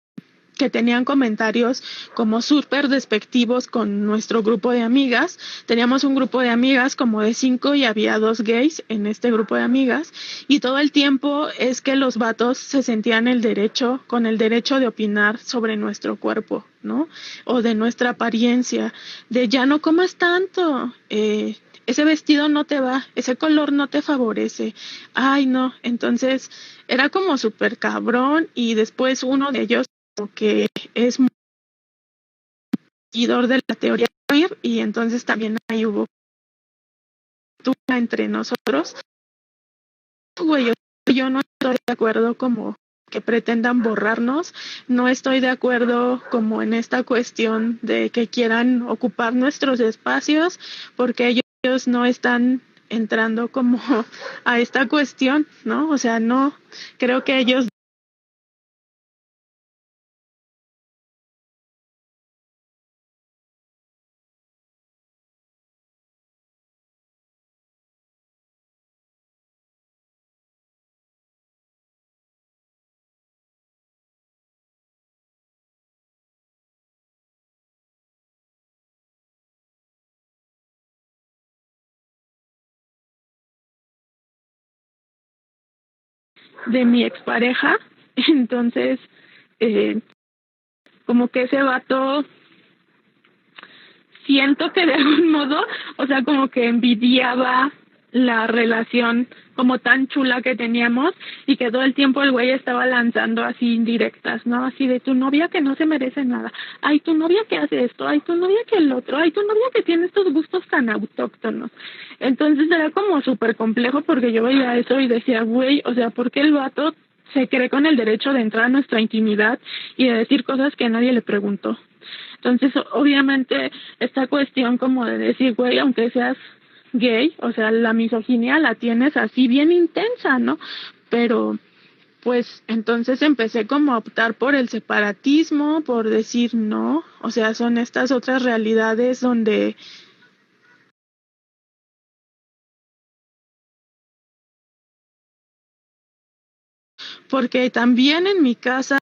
S1: tenían comentarios como súper despectivos con nuestro grupo de amigas. Teníamos un grupo de amigas como de 5 y había 2 gays en este grupo de amigas y todo el tiempo es que los vatos se sentían con el derecho de opinar sobre nuestro cuerpo, ¿no? O de nuestra apariencia, de ya no comas tanto, ese vestido no te va, ese color no te favorece, ay no, entonces era como súper cabrón y después uno de ellos que es seguidor de la teoría queer y entonces también ahí hubo entre nosotros. Güey, yo no estoy de acuerdo como que pretendan borrarnos, no estoy de acuerdo como en esta cuestión de que quieran ocupar nuestros espacios porque ellos no están entrando como a esta cuestión, ¿no? O sea, no, creo que ellos de mi expareja, entonces como que ese vato siento que de algún modo, o sea, como que envidiaba la relación como tan chula que teníamos y que todo el tiempo el güey estaba lanzando así indirectas, ¿no? Así de tu novia que no se merece nada, ay, tu novia que hace esto, ay, tu novia que el otro, ay, tu novia que tiene estos gustos tan autóctonos. Entonces era como súper complejo porque yo veía eso y decía, güey, o sea, ¿por qué el vato se cree con el derecho de entrar a nuestra intimidad y de decir cosas que nadie le preguntó? Entonces, obviamente, esta cuestión como de decir, güey, aunque seas gay, o sea, la misoginia la tienes así bien intensa, ¿no? Pero, pues, entonces empecé como a optar por el separatismo, por decir no, o sea, son estas otras realidades donde, porque también en mi casa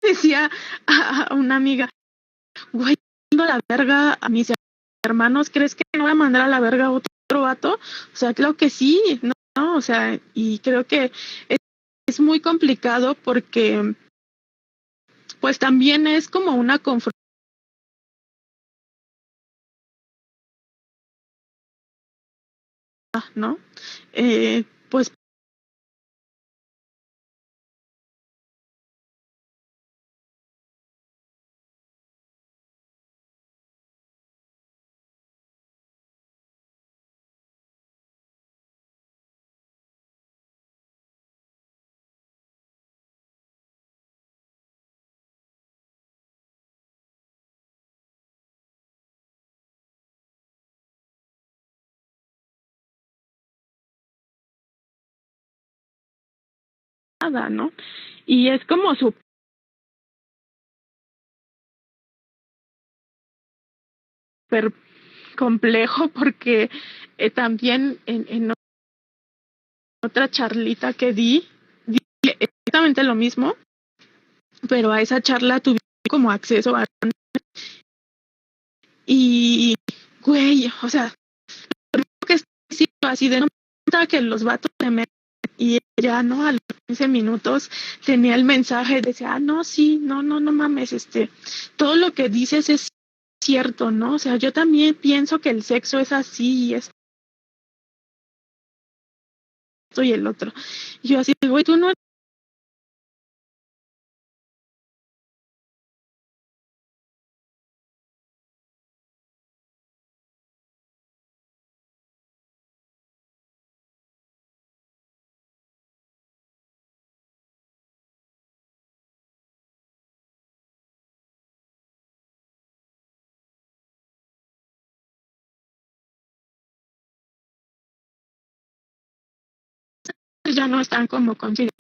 S1: decía a una amiga, güey, mando a la verga a mis hermanos, ¿crees que no voy a mandar a la verga a otro vato? O sea, creo que sí, ¿no? O sea, y creo que es muy complicado porque pues también es como una confrontación, ¿no? Pues nada, ¿no? Y es como súper complejo porque también en otra charlita que di exactamente lo mismo, pero a esa charla tuve como acceso a... Y, güey, o sea, que sí, así de nota que los vatos se meten y ella, ¿no? A los 15 minutos tenía el mensaje, decía, no, sí, no mames, todo lo que dices es cierto, ¿no? O sea, yo también pienso que el sexo es así y esto y el otro. Y yo así, güey, tú no... ya no están como considerados.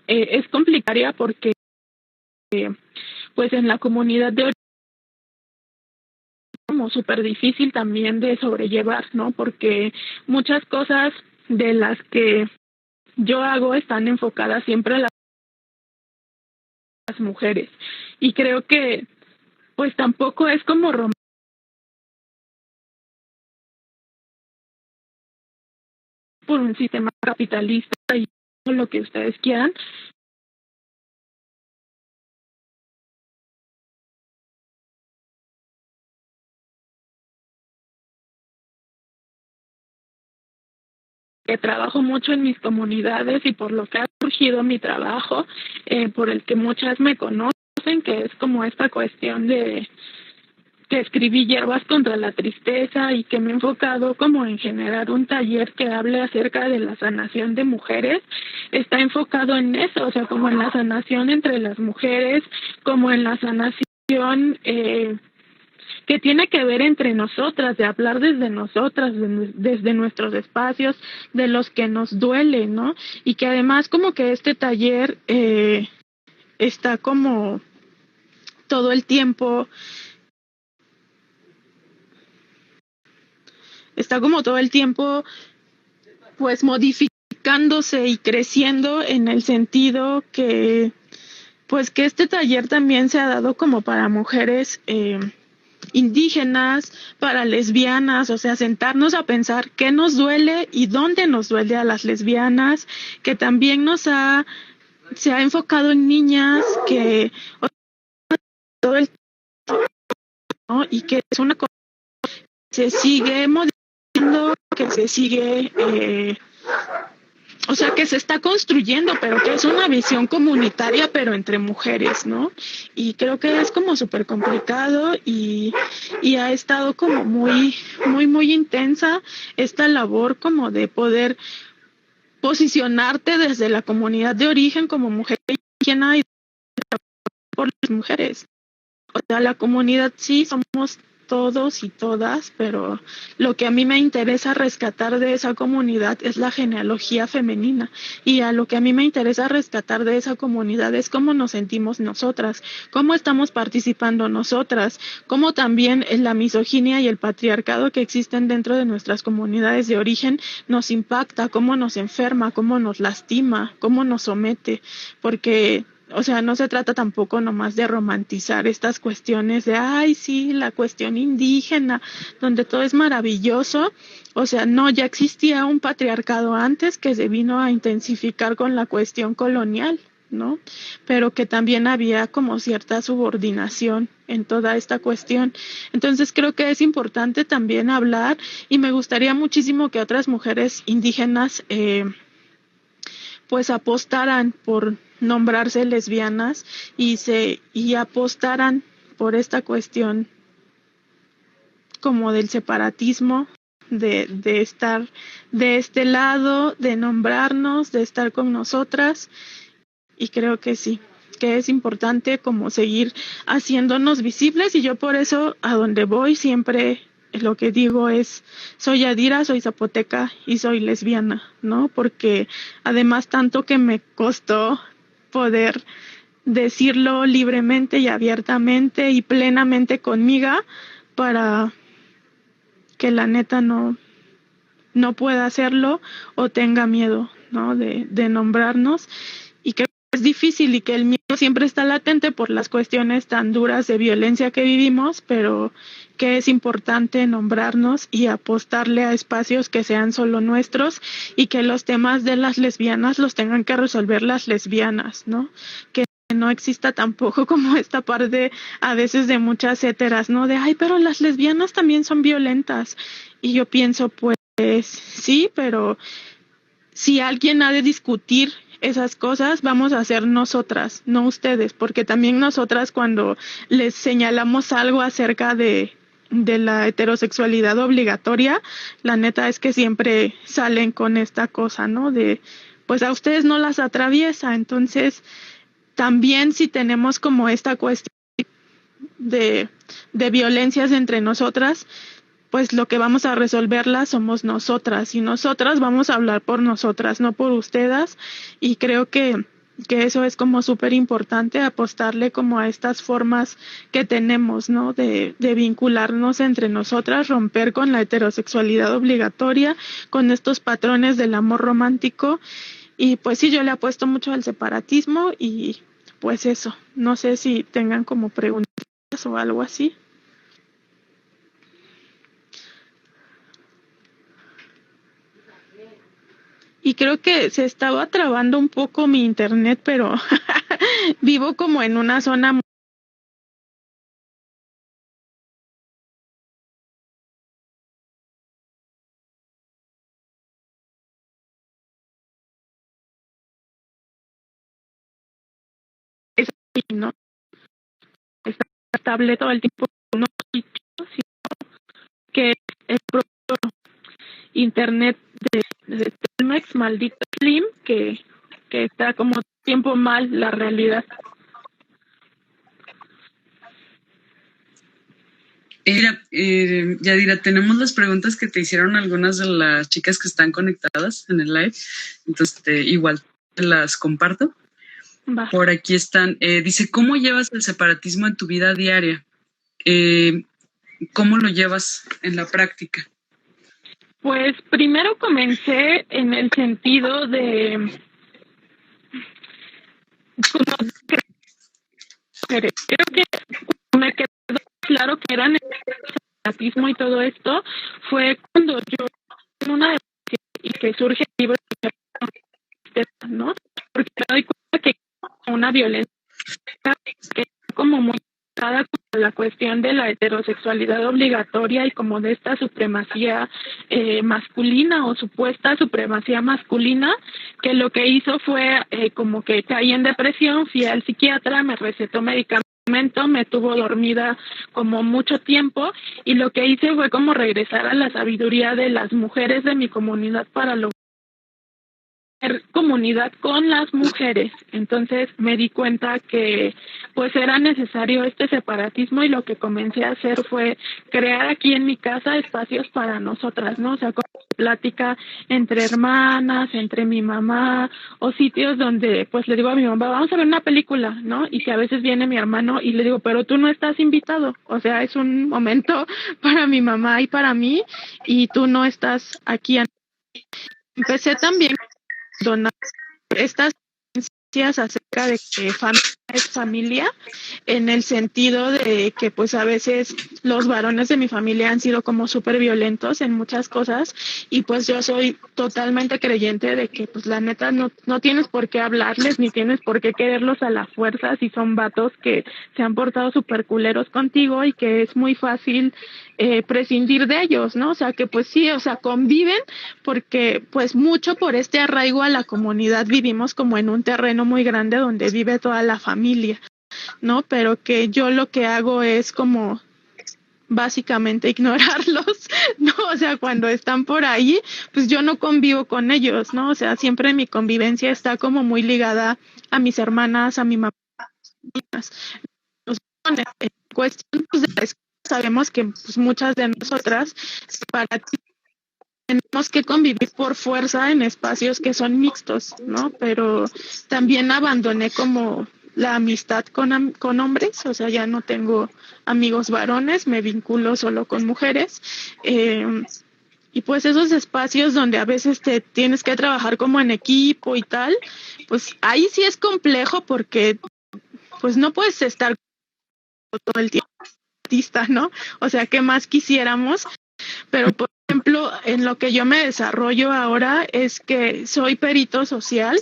S1: Es complicaria porque pues en la comunidad de origen como súper difícil también de sobrellevar, ¿no? Porque muchas cosas de las que yo hago están enfocadas siempre a las mujeres y creo que pues tampoco es como por un sistema capitalista y lo que ustedes quieran, que trabajo mucho en mis comunidades y por lo que ha surgido mi trabajo, por el que muchas me conocen, que es como esta cuestión de que escribí Hierbas contra la Tristeza y que me he enfocado como en generar un taller que hable acerca de la sanación de mujeres, está enfocado en eso, o sea, como en la sanación entre las mujeres, como en la sanación que tiene que ver entre nosotras, de hablar desde nosotras, desde nuestros espacios, de los que nos duele, ¿no? Y que además como que este taller está como todo el tiempo, pues modificándose y creciendo en el sentido que, pues que este taller también se ha dado como para mujeres indígenas, para lesbianas, o sea, sentarnos a pensar qué nos duele y dónde nos duele a las lesbianas, que también se ha enfocado en niñas que todo el ¿no? Y que es una cosa que se sigue modificando, que se sigue o sea, que se está construyendo, pero que es una visión comunitaria, pero entre mujeres, ¿no? Y creo que es como súper complicado y ha estado como muy intensa esta labor como de poder posicionarte desde la comunidad de origen como mujer indígena y por las mujeres. O sea, la comunidad sí somos todos y todas, pero lo que a mí me interesa rescatar de esa comunidad es la genealogía femenina y a lo que a mí me interesa rescatar de esa comunidad es cómo nos sentimos nosotras, cómo estamos participando nosotras, cómo también la misoginia y el patriarcado que existen dentro de nuestras comunidades de origen nos impacta, cómo nos enferma, cómo nos lastima, cómo nos somete, porque o sea, no se trata tampoco nomás de romantizar estas cuestiones de, ay, sí, la cuestión indígena, donde todo es maravilloso. O sea, no, ya existía un patriarcado antes que se vino a intensificar con la cuestión colonial, ¿no? Pero que también había como cierta subordinación en toda esta cuestión. Entonces creo que es importante también hablar y me gustaría muchísimo que otras mujeres indígenas pues apostaran por nombrarse lesbianas y apostaran por esta cuestión como del separatismo, de estar de este lado, de nombrarnos, de estar con nosotras, y creo que sí, que es importante como seguir haciéndonos visibles, y yo por eso a donde voy siempre lo que digo es, soy Adira, soy zapoteca y soy lesbiana, ¿no? Porque además tanto que me costó poder decirlo libremente y abiertamente y plenamente conmigo para que la neta no no pueda hacerlo o tenga miedo, ¿no? De nombrarnos. Y creo que es difícil y que el miedo siempre está latente por las cuestiones tan duras de violencia que vivimos, pero que es importante nombrarnos y apostarle a espacios que sean solo nuestros y que los temas de las lesbianas los tengan que resolver las lesbianas, ¿no? Que no exista tampoco como esta parte a veces de muchas héteras, ¿no? De, ay, pero las lesbianas también son violentas. Y yo pienso, pues sí, pero si alguien ha de discutir esas cosas, vamos a ser nosotras, no ustedes, porque también nosotras cuando les señalamos algo acerca de la heterosexualidad obligatoria, la neta es que siempre salen con esta cosa, ¿no? De, pues a ustedes no las atraviesa, entonces también si tenemos como esta cuestión de violencias entre nosotras, pues lo que vamos a resolverla somos nosotras y nosotras vamos a hablar por nosotras, no por ustedes, y creo que eso es como súper importante, apostarle como a estas formas que tenemos, ¿no? De vincularnos entre nosotras, romper con la heterosexualidad obligatoria, con estos patrones del amor romántico, y pues sí, yo le apuesto mucho al separatismo y pues eso, no sé si tengan como preguntas o algo así. Y creo que se estaba trabando un poco mi internet, pero vivo como en una zona muy, ¿no? Está estable todo el tiempo, no que el propio internet de Telmex, maldito Slim, que está como tiempo mal la realidad.
S2: Yadira, tenemos las preguntas que te hicieron algunas de las chicas que están conectadas en el live, entonces igual te las comparto. Va. Por aquí están. Dice, ¿cómo llevas el separatismo en tu vida diaria? ¿Cómo lo llevas en la práctica?
S1: Pues primero comencé en el sentido de creo que me quedó claro que era el separatismo y todo esto fue cuando yo en una de y que surge el libro, ¿no? Porque me doy cuenta que una violencia que es como muy con la cuestión de la heterosexualidad obligatoria y como de esta supremacía masculina o supuesta supremacía masculina, que lo que hizo fue como que caí en depresión, fui al psiquiatra, me recetó medicamento, me tuvo dormida como mucho tiempo y lo que hice fue como regresar a la sabiduría de las mujeres de mi comunidad para lograr comunidad con las mujeres. Entonces me di cuenta que pues era necesario este separatismo y lo que comencé a hacer fue crear aquí en mi casa espacios para nosotras, ¿no? O sea, con plática entre hermanas, entre mi mamá o sitios donde pues le digo a mi mamá, vamos a ver una película, ¿no? Y que a veces viene mi hermano y le digo, pero tú no estás invitado, o sea, es un momento para mi mamá y para mí y tú no estás aquí. Empecé también donar estas creencias acerca de que familia es familia, en el sentido de que pues a veces los varones de mi familia han sido como súper violentos en muchas cosas y pues yo soy totalmente creyente de que pues la neta no tienes por qué hablarles ni tienes por qué quererlos a la fuerza si son vatos que se han portado súper culeros contigo y que es muy fácil prescindir de ellos, ¿no? O sea que pues sí, o sea, conviven porque pues mucho por este arraigo a la comunidad vivimos como en un terreno muy grande donde vive toda la familia, ¿no? Pero que yo lo que hago es como básicamente ignorarlos, ¿no? O sea, cuando están por ahí, pues yo no convivo con ellos, ¿no? O sea, siempre mi convivencia está como muy ligada a mis hermanas, a mi mamá. En cuestión pues, de la escuela, sabemos que pues, muchas de nosotras para ti tenemos que convivir por fuerza en espacios que son mixtos, ¿no? Pero también abandoné como la amistad con hombres, o sea, ya no tengo amigos varones, me vinculo solo con mujeres. Y pues esos espacios donde a veces te tienes que trabajar como en equipo y tal, pues ahí sí es complejo porque pues no puedes estar todo el tiempo artista, ¿no? O sea, ¿qué más quisiéramos? Pero, por ejemplo, en lo que yo me desarrollo ahora es que soy perito social,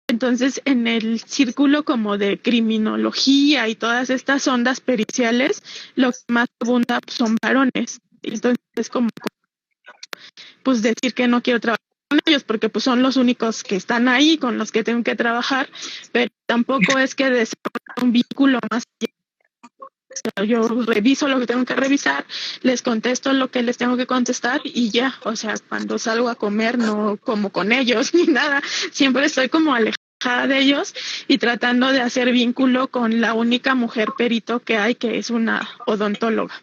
S1: entonces en el círculo como de criminología y todas estas ondas periciales, lo que más abunda son varones. Entonces es como pues decir que no quiero trabajar con ellos porque pues son los únicos que están ahí con los que tengo que trabajar, pero tampoco es que desarrolle un vínculo más allá. Yo reviso lo que tengo que revisar, les contesto lo que les tengo que contestar y ya, o sea, cuando salgo a comer no como con ellos ni nada, siempre estoy como alejada de ellos y tratando de hacer vínculo con la única mujer perito que hay, que es una odontóloga.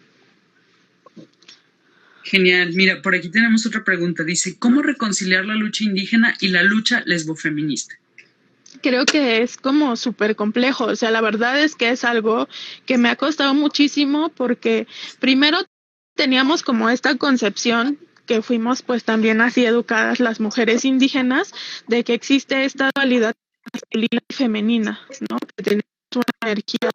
S2: Genial. Mira, por aquí tenemos otra pregunta. Dice, ¿cómo reconciliar la lucha indígena y la lucha lesbofeminista?
S1: Creo que es como súper complejo, o sea, la verdad es que es algo que me ha costado muchísimo porque primero teníamos como esta concepción que fuimos pues también así educadas las mujeres indígenas de que existe esta dualidad masculina y femenina, ¿no? Que tenemos una energía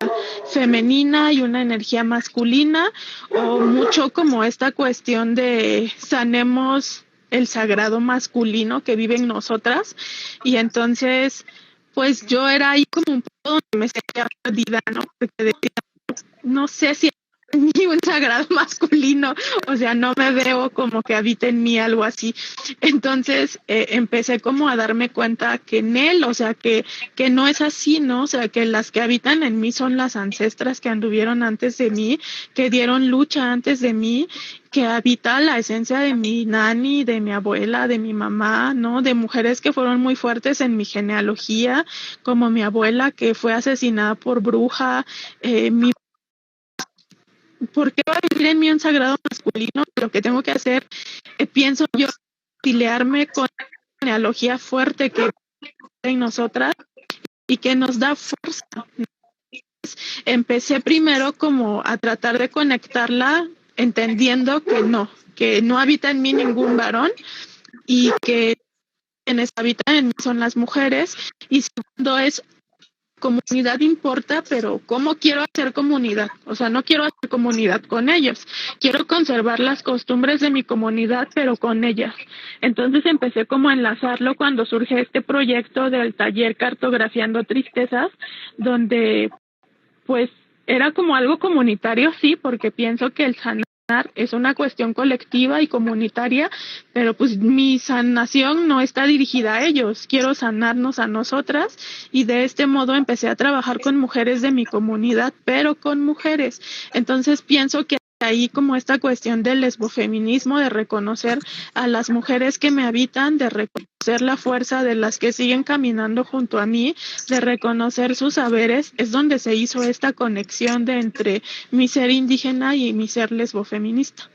S1: femenina y una energía masculina o mucho como esta cuestión de sanemos el sagrado masculino que vive en nosotras y entonces pues yo era ahí como un poco donde me sentía perdida, ¿no? Porque decía, no sé si en mí un sagrado masculino, o sea, no me veo como que habita en mí algo así. Entonces empecé como a darme cuenta que en él, o sea, que no es así, ¿no? O sea, que las que habitan en mí son las ancestras que anduvieron antes de mí, que dieron lucha antes de mí, que habita la esencia de mi nani, de mi abuela, de mi mamá, ¿no? De mujeres que fueron muy fuertes en mi genealogía, como mi abuela que fue asesinada por bruja, mi ¿por qué va a vivir en mí un sagrado masculino? Lo que tengo que hacer, pienso yo, afiliarme con una genealogía fuerte que hay en nosotras y que nos da fuerza. Empecé primero como a tratar de conectarla, entendiendo que no habita en mí ningún varón y que quienes habitan en mí son las mujeres. Y segundo es comunidad importa, pero ¿cómo quiero hacer comunidad? O sea, no quiero hacer comunidad con ellos, quiero conservar las costumbres de mi comunidad, pero con ellas. Entonces empecé como a enlazarlo cuando surge este proyecto del taller Cartografiando Tristezas, donde pues era como algo comunitario, sí, porque pienso que el sanar es una cuestión colectiva y comunitaria, pero pues mi sanación no está dirigida a ellos, quiero sanarnos a nosotras y de este modo empecé a trabajar con mujeres de mi comunidad, pero con mujeres. Entonces pienso que ahí como esta cuestión del lesbofeminismo, de reconocer a las mujeres que me habitan, de reconocer la fuerza de las que siguen caminando junto a mí, de reconocer sus saberes, es donde se hizo esta conexión de entre mi ser indígena y mi ser lesbofeminista.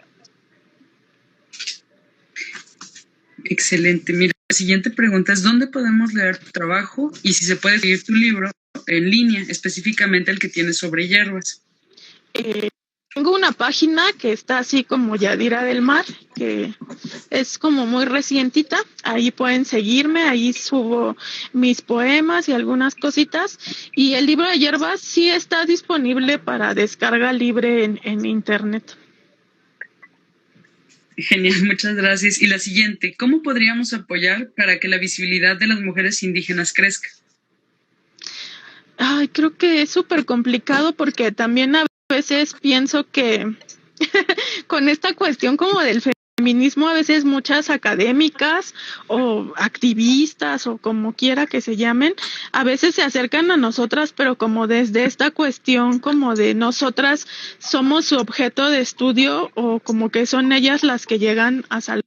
S2: Excelente. Mira, la siguiente pregunta es, ¿dónde podemos leer tu trabajo y si se puede seguir tu libro en línea, específicamente el que tienes sobre hierbas?
S1: Tengo una página que está así como Yadira del Mar, que es como muy recientita. Ahí pueden seguirme, ahí subo mis poemas y algunas cositas. Y el libro de hierbas sí está disponible para descarga libre en internet.
S2: Genial, muchas gracias. Y la siguiente, ¿cómo podríamos apoyar para que la visibilidad de las mujeres indígenas crezca?
S1: Ay, creo que es súper complicado porque también a veces pienso que con esta cuestión como del feminismo, a veces muchas académicas o activistas o como quiera que se llamen, a veces se acercan a nosotras, pero como desde esta cuestión como de nosotras somos su objeto de estudio o como que son ellas las que llegan a salvar.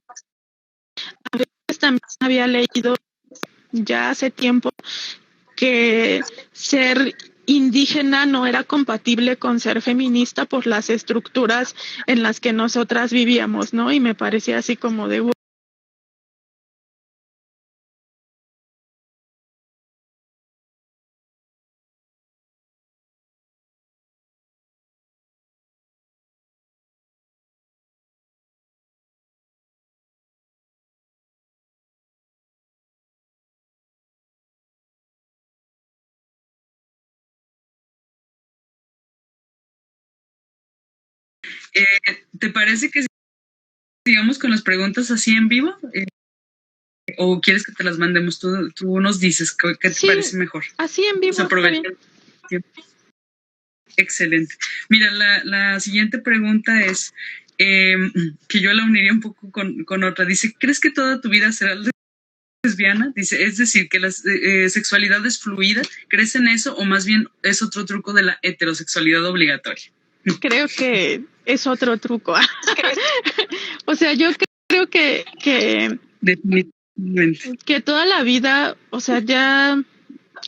S1: A veces también había leído ya hace tiempo que ser indígena no era compatible con ser feminista por las estructuras en las que nosotras vivíamos, ¿no? Y me parecía así como de
S2: ¿Te parece que sigamos con las preguntas así en vivo? ¿O quieres que te las mandemos? Tú nos dices qué te parece mejor.
S1: Así en vivo.
S2: Excelente. Mira, la siguiente pregunta es, que yo la uniría un poco con otra. Dice, ¿crees que toda tu vida serás lesbiana? Dice, es decir, que la sexualidad es fluida. ¿Crees en eso o más bien es otro truco de la heterosexualidad obligatoria?
S1: Creo que es otro truco. O sea, yo creo que
S2: definitivamente,
S1: que toda la vida, o sea, ya,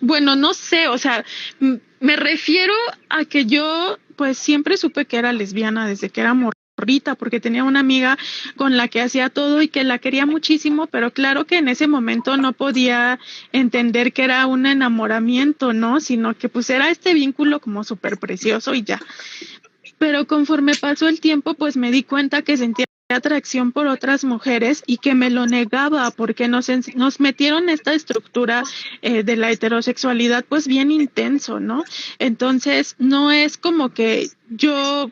S1: bueno, no sé, o sea, me refiero a que yo pues siempre supe que era lesbiana desde que era morrita, porque tenía una amiga con la que hacía todo y que la quería muchísimo, pero claro que en ese momento no podía entender que era un enamoramiento, ¿no? Sino que pues era este vínculo como súper precioso y ya. Pero conforme pasó el tiempo, pues me di cuenta que sentía atracción por otras mujeres y que me lo negaba porque nos metieron esta estructura de la heterosexualidad pues bien intenso, ¿no? Entonces no es como que yo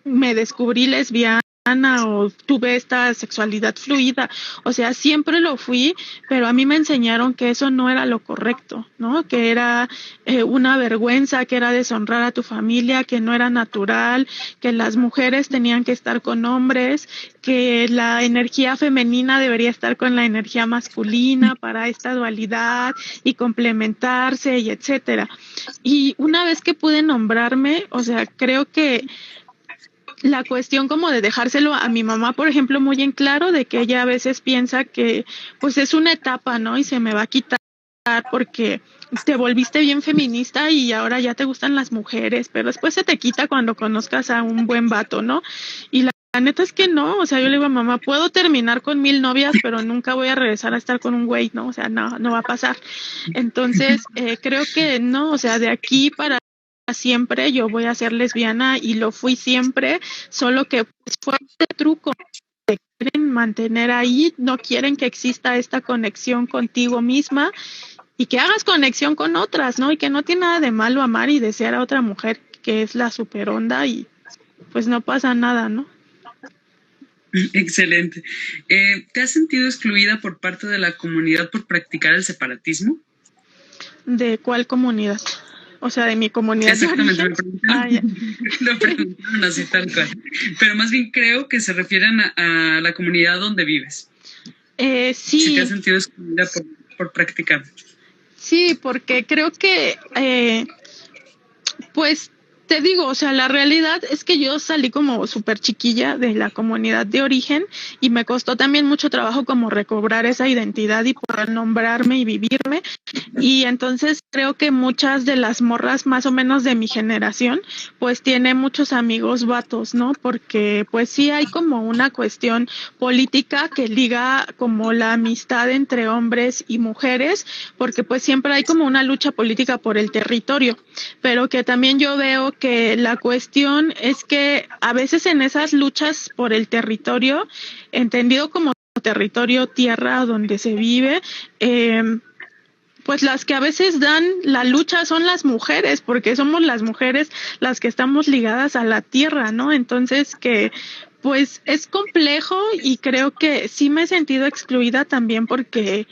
S1: me descubrí lesbiana o tuve esta sexualidad fluida, o sea, siempre lo fui, pero a mí me enseñaron que eso no era lo correcto, ¿no? Que era una vergüenza, que era deshonrar a tu familia, que no era natural, que las mujeres tenían que estar con hombres, que la energía femenina debería estar con la energía masculina para esta dualidad y complementarse y etcétera. Y una vez que pude nombrarme, o sea, creo que la cuestión como de dejárselo a mi mamá, por ejemplo, muy en claro, de que ella a veces piensa que pues es una etapa, ¿no? Y se me va a quitar porque te volviste bien feminista y ahora ya te gustan las mujeres, pero después se te quita cuando conozcas a un buen vato, ¿no? Y la neta es que no, o sea, yo le digo a mamá, puedo terminar con 1000 novias, pero nunca voy a regresar a estar con un güey, ¿no? O sea, no va a pasar. Entonces, creo que no, o sea, de aquí para siempre yo voy a ser lesbiana y lo fui siempre, solo que fue este truco, te quieren mantener ahí, no quieren que exista esta conexión contigo misma y que hagas conexión con otras, ¿no? Y que no tiene nada de malo amar y desear a otra mujer que es la super onda y pues no pasa nada, ¿no?
S2: Excelente. ¿Te has sentido excluida por parte de la comunidad por practicar el separatismo?
S1: ¿De cuál comunidad? O sea, de mi comunidad.
S2: Exactamente, lo preguntaron así tal cual. Pero más bien creo que se refieren a la comunidad donde vives.
S1: Sí.
S2: Si te has sentido excluida por practicar.
S1: Sí, porque creo que, pues, te digo, o sea, la realidad es que yo salí como súper chiquilla de la comunidad de origen y me costó también mucho trabajo como recobrar esa identidad y poder nombrarme y vivirme. Y entonces creo que muchas de las morras más o menos de mi generación pues tienen muchos amigos vatos, ¿no? Porque pues sí hay como una cuestión política que liga como la amistad entre hombres y mujeres, porque pues siempre hay como una lucha política por el territorio, pero que también yo veo que la cuestión es que a veces en esas luchas por el territorio, entendido como territorio, tierra donde se vive, pues las que a veces dan la lucha son las mujeres, porque somos las mujeres las que estamos ligadas a la tierra, ¿no? Entonces que pues es complejo y creo que sí me he sentido excluida también porque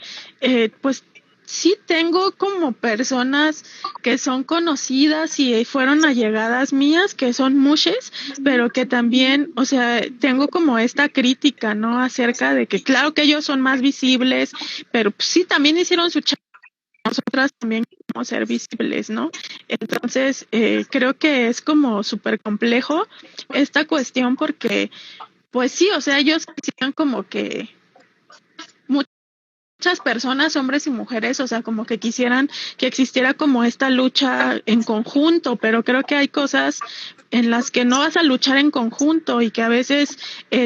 S1: pues sí tengo como personas que son conocidas y fueron allegadas mías, que son mushes, pero que también, o sea, tengo como esta crítica, ¿no? Acerca de que claro que ellos son más visibles, pero pues, sí también hicieron su nosotras también queremos ser visibles, ¿no? Entonces, creo que es como súper complejo esta cuestión porque, pues sí, o sea, ellos quisieran como que muchas personas, hombres y mujeres, o sea, como que quisieran que existiera como esta lucha en conjunto, pero creo que hay cosas en las que no vas a luchar en conjunto y que a veces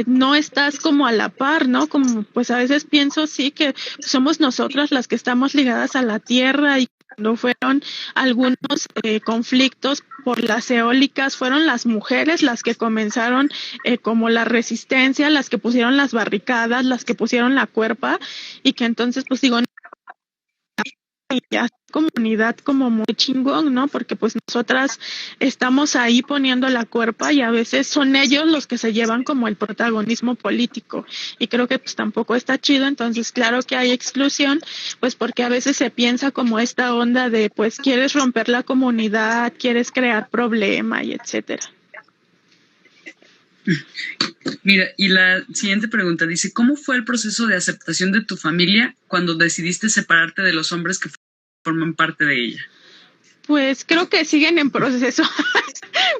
S1: no estás como a la par, ¿no? Como pues a veces pienso sí que somos nosotras las que estamos ligadas a la tierra y cuando fueron algunos conflictos por las eólicas, fueron las mujeres las que comenzaron como la resistencia, las que pusieron las barricadas, las que pusieron la cuerpa y que entonces pues digo, y hacer comunidad como muy chingón, ¿no? Porque pues nosotras estamos ahí poniendo la cuerpa y a veces son ellos los que se llevan como el protagonismo político y creo que pues tampoco está chido, entonces claro que hay exclusión, pues porque a veces se piensa como esta onda de pues quieres romper la comunidad, quieres crear problema y etcétera.
S2: Mira, y la siguiente pregunta dice, ¿cómo fue el proceso de aceptación de tu familia cuando decidiste separarte de los hombres que forman parte de ella?
S1: Pues creo que siguen en proceso,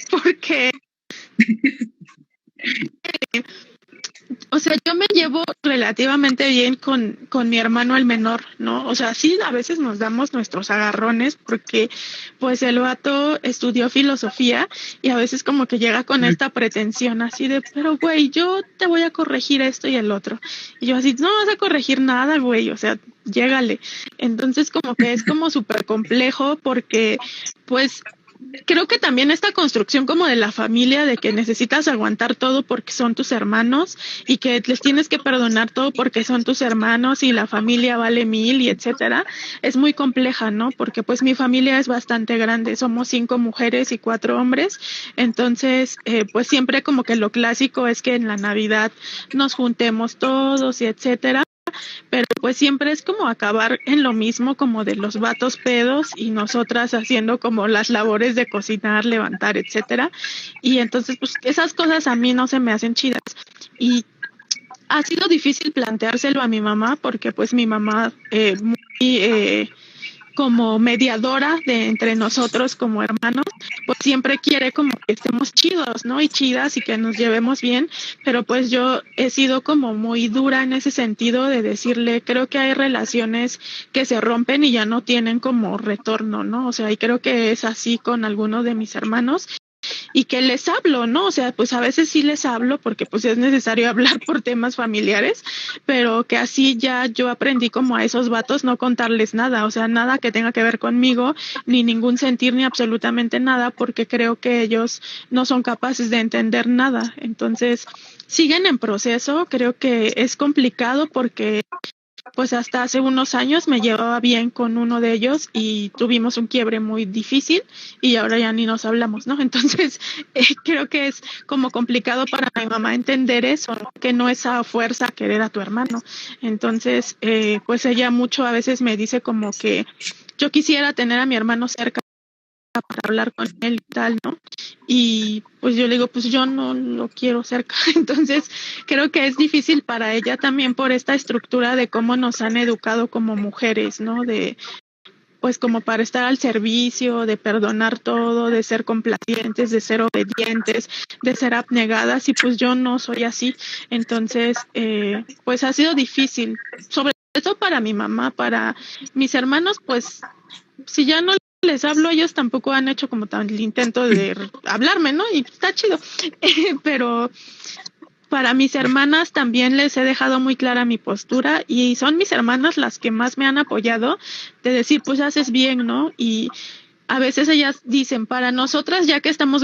S1: porque o sea, yo me llevo relativamente bien con mi hermano el menor, ¿no? O sea, sí, a veces nos damos nuestros agarrones porque pues el vato estudió filosofía y a veces como que llega con esta pretensión así de, pero güey, yo te voy a corregir esto y el otro. Y yo así, no vas a corregir nada, güey, o sea, llégale. Entonces como que es como súper complejo porque pues creo que también esta construcción como de la familia, de que necesitas aguantar todo porque son tus hermanos y que les tienes que perdonar todo porque son tus hermanos y la familia vale 1000 y etcétera, es muy compleja, ¿no? Porque pues mi familia es bastante grande, somos 5 mujeres y 4 hombres, entonces pues siempre como que lo clásico es que en la Navidad nos juntemos todos y etcétera. Pero pues siempre es como acabar en lo mismo como de los vatos pedos y nosotras haciendo como las labores de cocinar, levantar, etcétera. Y entonces pues esas cosas a mí no se me hacen chidas. Y ha sido difícil planteárselo a mi mamá porque pues mi mamá como mediadora de entre nosotros como hermanos, pues siempre quiere como que estemos chidos, ¿no? Y chidas y que nos llevemos bien, pero pues yo he sido como muy dura en ese sentido de decirle, creo que hay relaciones que se rompen y ya no tienen como retorno, ¿no? O sea, y creo que es así con algunos de mis hermanos y que les hablo, ¿no? O sea, pues a veces sí les hablo porque pues es necesario hablar por temas familiares, pero que así ya yo aprendí como a esos vatos no contarles nada, o sea, nada que tenga que ver conmigo, ni ningún sentir, ni absolutamente nada, porque creo que ellos no son capaces de entender nada. Entonces, siguen en proceso, creo que es complicado porque pues hasta hace unos años me llevaba bien con uno de ellos y tuvimos un quiebre muy difícil y ahora ya ni nos hablamos, ¿no? Entonces, creo que es como complicado para mi mamá entender eso, ¿no? Que no es a fuerza querer a tu hermano. Entonces, pues ella mucho a veces me dice como que yo quisiera tener a mi hermano cerca para hablar con él y tal, ¿no? Y pues yo le digo, pues yo no lo quiero cerca. Entonces, creo que es difícil para ella también por esta estructura de cómo nos han educado como mujeres, ¿no? De pues como para estar al servicio, de perdonar todo, de ser complacientes, de ser obedientes, de ser abnegadas y pues yo no soy así. Entonces, pues ha sido difícil, sobre todo para mi mamá, para mis hermanos, pues si ya no les hablo, ellos tampoco han hecho como tal el intento de hablarme, ¿no? Y está chido. Pero para mis hermanas también les he dejado muy clara mi postura y son mis hermanas las que más me han apoyado de decir, pues haces bien, ¿no? Y a veces ellas dicen, para nosotras ya que estamos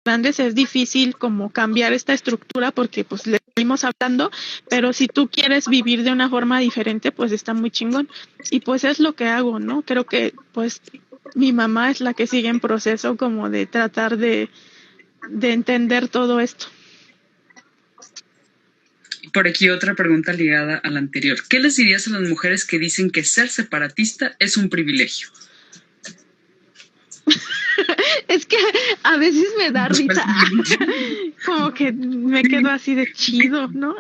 S1: grandes es difícil como cambiar esta estructura porque pues le seguimos hablando, pero si tú quieres vivir de una forma diferente, pues está muy chingón. Y pues es lo que hago, ¿no? Creo que pues mi mamá es la que sigue en proceso como de tratar de entender todo esto.
S2: Por aquí otra pregunta ligada a la anterior. ¿Qué les dirías a las mujeres que dicen que ser separatista es un privilegio?
S1: Es que a veces me da risa, como que me quedo así de chido, ¿no?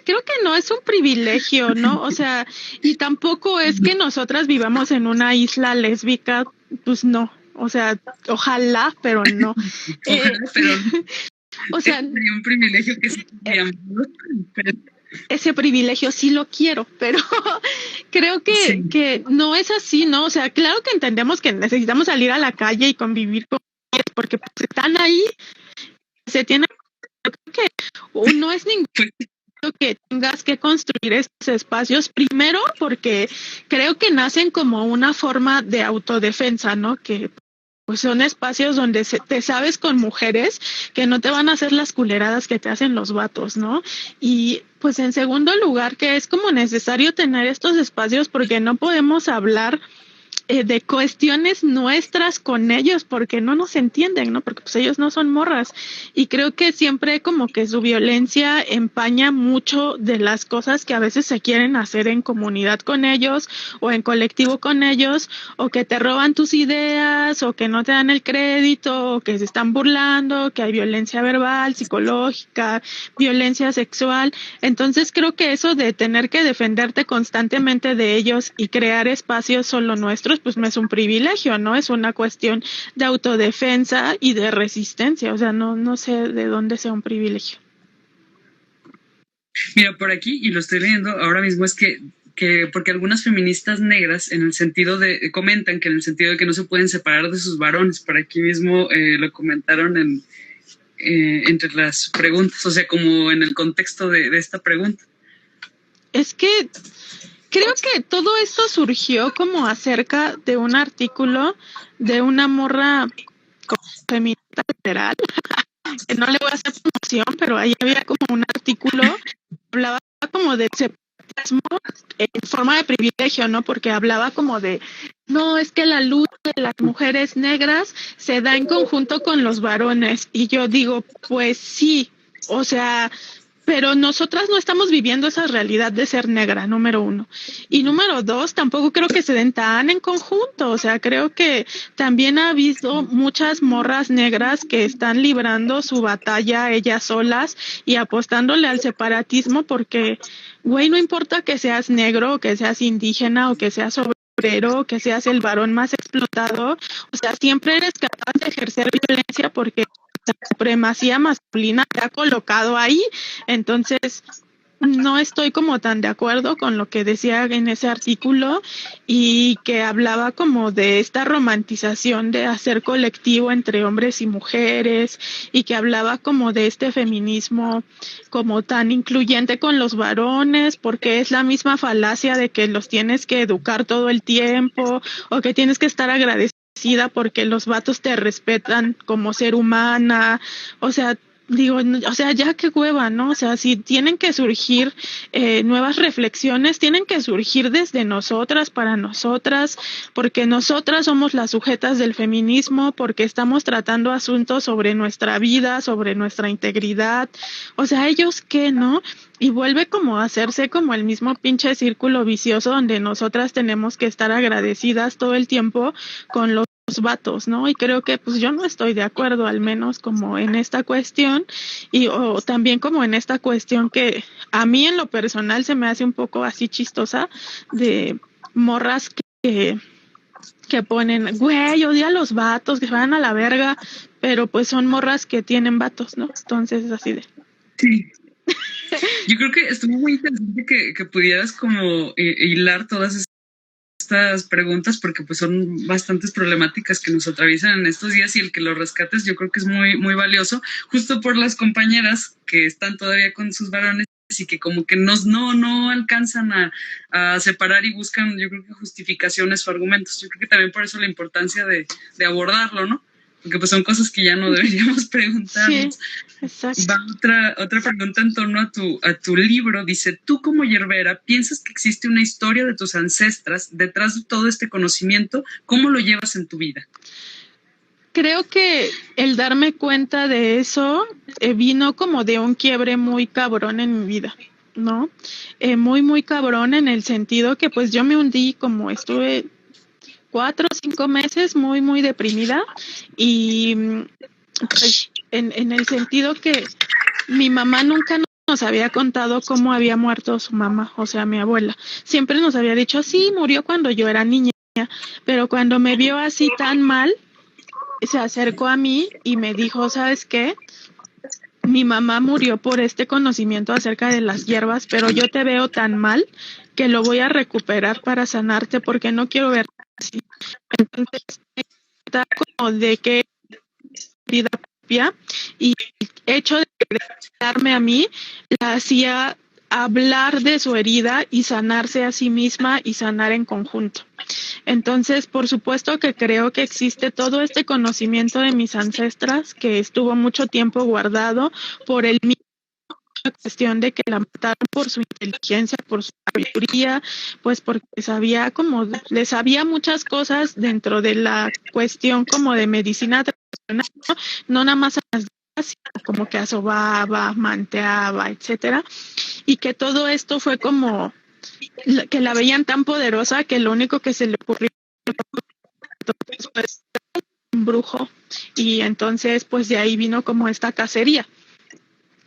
S1: Creo que no es un privilegio, ¿no? O sea, y tampoco es que nosotras vivamos en una isla lésbica, pues no. O sea, ojalá, pero no.
S2: Ojalá, pero
S1: o sea,
S2: sería un privilegio que sí
S1: ese privilegio sí lo quiero, pero creo que no es así, ¿no? O sea, claro que entendemos que necesitamos salir a la calle y convivir con ellos porque pues, están ahí, se tienen que no es ningún que tengas que construir estos espacios, primero porque creo que nacen como una forma de autodefensa, ¿no? Que pues son espacios donde te sabes con mujeres que no te van a hacer las culeradas que te hacen los vatos, ¿no? Y pues en segundo lugar que es como necesario tener estos espacios porque no podemos hablar de cuestiones nuestras con ellos porque no nos entienden, ¿no? Porque pues ellos no son morras y creo que siempre como que su violencia empaña mucho de las cosas que a veces se quieren hacer en comunidad con ellos o en colectivo con ellos o que te roban tus ideas o que no te dan el crédito o que se están burlando, que hay violencia verbal, psicológica, violencia sexual. Entonces creo que eso de tener que defenderte constantemente de ellos y crear espacios solo nuestros, pues no es un privilegio, ¿no? Es una cuestión de autodefensa y de resistencia. O sea, no sé de dónde sea un privilegio.
S2: Mira, por aquí, y lo estoy leyendo ahora mismo, es que porque algunas feministas negras en el sentido de, comentan que en el sentido de que no se pueden separar de sus varones, por aquí mismo lo comentaron entre las preguntas, o sea, como en el contexto de esta pregunta.
S1: Es que creo que todo esto surgió como acerca de un artículo de una morra feminista literal, que no le voy a hacer promoción, pero ahí había como un artículo que hablaba como de separatismo en forma de privilegio, ¿no? Porque hablaba como de, no, es que la lucha de las mujeres negras se da en conjunto con los varones. Y yo digo, pues sí, o sea, pero nosotras no estamos viviendo esa realidad de ser negra, número uno. Y número dos, tampoco creo que se den tan en conjunto. O sea, creo que también ha habido muchas morras negras que están librando su batalla ellas solas y apostándole al separatismo porque, güey, no importa que seas negro o que seas indígena o que seas obrero o que seas el varón más explotado, o sea, siempre eres capaz de ejercer violencia porque la supremacía masculina te ha colocado ahí. Entonces, no estoy como tan de acuerdo con lo que decía en ese artículo y que hablaba como de esta romantización de hacer colectivo entre hombres y mujeres y que hablaba como de este feminismo como tan incluyente con los varones porque es la misma falacia de que los tienes que educar todo el tiempo o que tienes que estar agradecido porque los vatos te respetan como ser humana, o sea, digo, o sea, ya qué hueva, ¿no? O sea, si tienen que surgir nuevas reflexiones, tienen que surgir desde nosotras, para nosotras, porque nosotras somos las sujetas del feminismo, porque estamos tratando asuntos sobre nuestra vida, sobre nuestra integridad, o sea, ellos qué, ¿no? Y vuelve como a hacerse como el mismo pinche círculo vicioso donde nosotras tenemos que estar agradecidas todo el tiempo con los vatos, ¿no? Y creo que pues yo no estoy de acuerdo, al menos como en esta cuestión y o también como en esta cuestión que a mí en lo personal se me hace un poco así chistosa de morras que ponen, güey, odia a los vatos, que se van a la verga, pero pues son morras que tienen vatos, ¿no? Entonces es así de...
S2: Sí. Yo creo que estuvo muy interesante que pudieras como hilar todas estas preguntas porque pues son bastantes problemáticas que nos atraviesan en estos días y el que lo rescates yo creo que es muy, muy valioso, justo por las compañeras que están todavía con sus varones y que como que no alcanzan a separar y buscan, yo creo que justificaciones o argumentos. Yo creo que también por eso la importancia de abordarlo, ¿no? Porque pues son cosas que ya no deberíamos preguntarnos.
S1: Sí, exacto.
S2: Va otra pregunta en torno a tu libro. Dice, tú como hierbera, ¿piensas que existe una historia de tus ancestras detrás de todo este conocimiento? ¿Cómo lo llevas en tu vida?
S1: Creo que el darme cuenta de eso vino como de un quiebre muy cabrón en mi vida, ¿no? Muy cabrón en el sentido que pues yo me hundí como estuve 4 o 5 meses muy deprimida y pues, en el sentido que mi mamá nunca nos había contado cómo había muerto su mamá, o sea, mi abuela. Siempre nos había dicho, sí, murió cuando yo era niña, pero cuando me vio así tan mal, se acercó a mí y me dijo, ¿sabes qué? Mi mamá murió por este conocimiento acerca de las hierbas, pero yo te veo tan mal que lo voy a recuperar para sanarte porque no quiero verte así. Entonces, está como de que vida propia y el hecho de darme a mí la hacía hablar de su herida y sanarse a sí misma y sanar en conjunto. Entonces, por supuesto que creo que existe todo este conocimiento de mis ancestras que estuvo mucho tiempo guardado por el mismo cuestión de que la mataron por su inteligencia, por su sabiduría, pues porque sabía como, le sabía muchas cosas dentro de la cuestión como de medicina tradicional, no nada más a las drogas, sino como que asobaba, manteaba, etcétera, y que todo esto fue como que la veían tan poderosa que lo único que se le ocurrió fue un brujo, y entonces pues de ahí vino como esta cacería.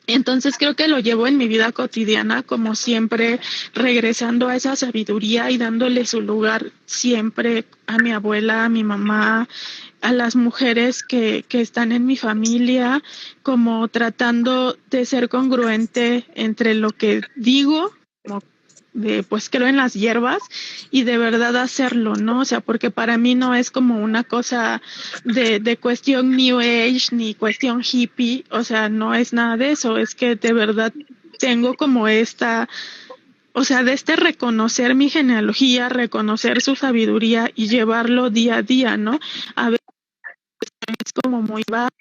S1: Entonces creo que lo llevo en mi vida cotidiana, como siempre, regresando a esa sabiduría y dándole su lugar siempre a mi abuela, a mi mamá, a las mujeres que están en mi familia, como tratando de ser congruente entre lo que digo, como de pues creo en las hierbas y de verdad hacerlo, ¿no? O sea, porque para mí no es como una cosa de cuestión New Age ni cuestión hippie, o sea, no es nada de eso, es que de verdad tengo como esta, o sea, de este reconocer mi genealogía, reconocer su sabiduría y llevarlo día a día, ¿no? A veces es como muy bajo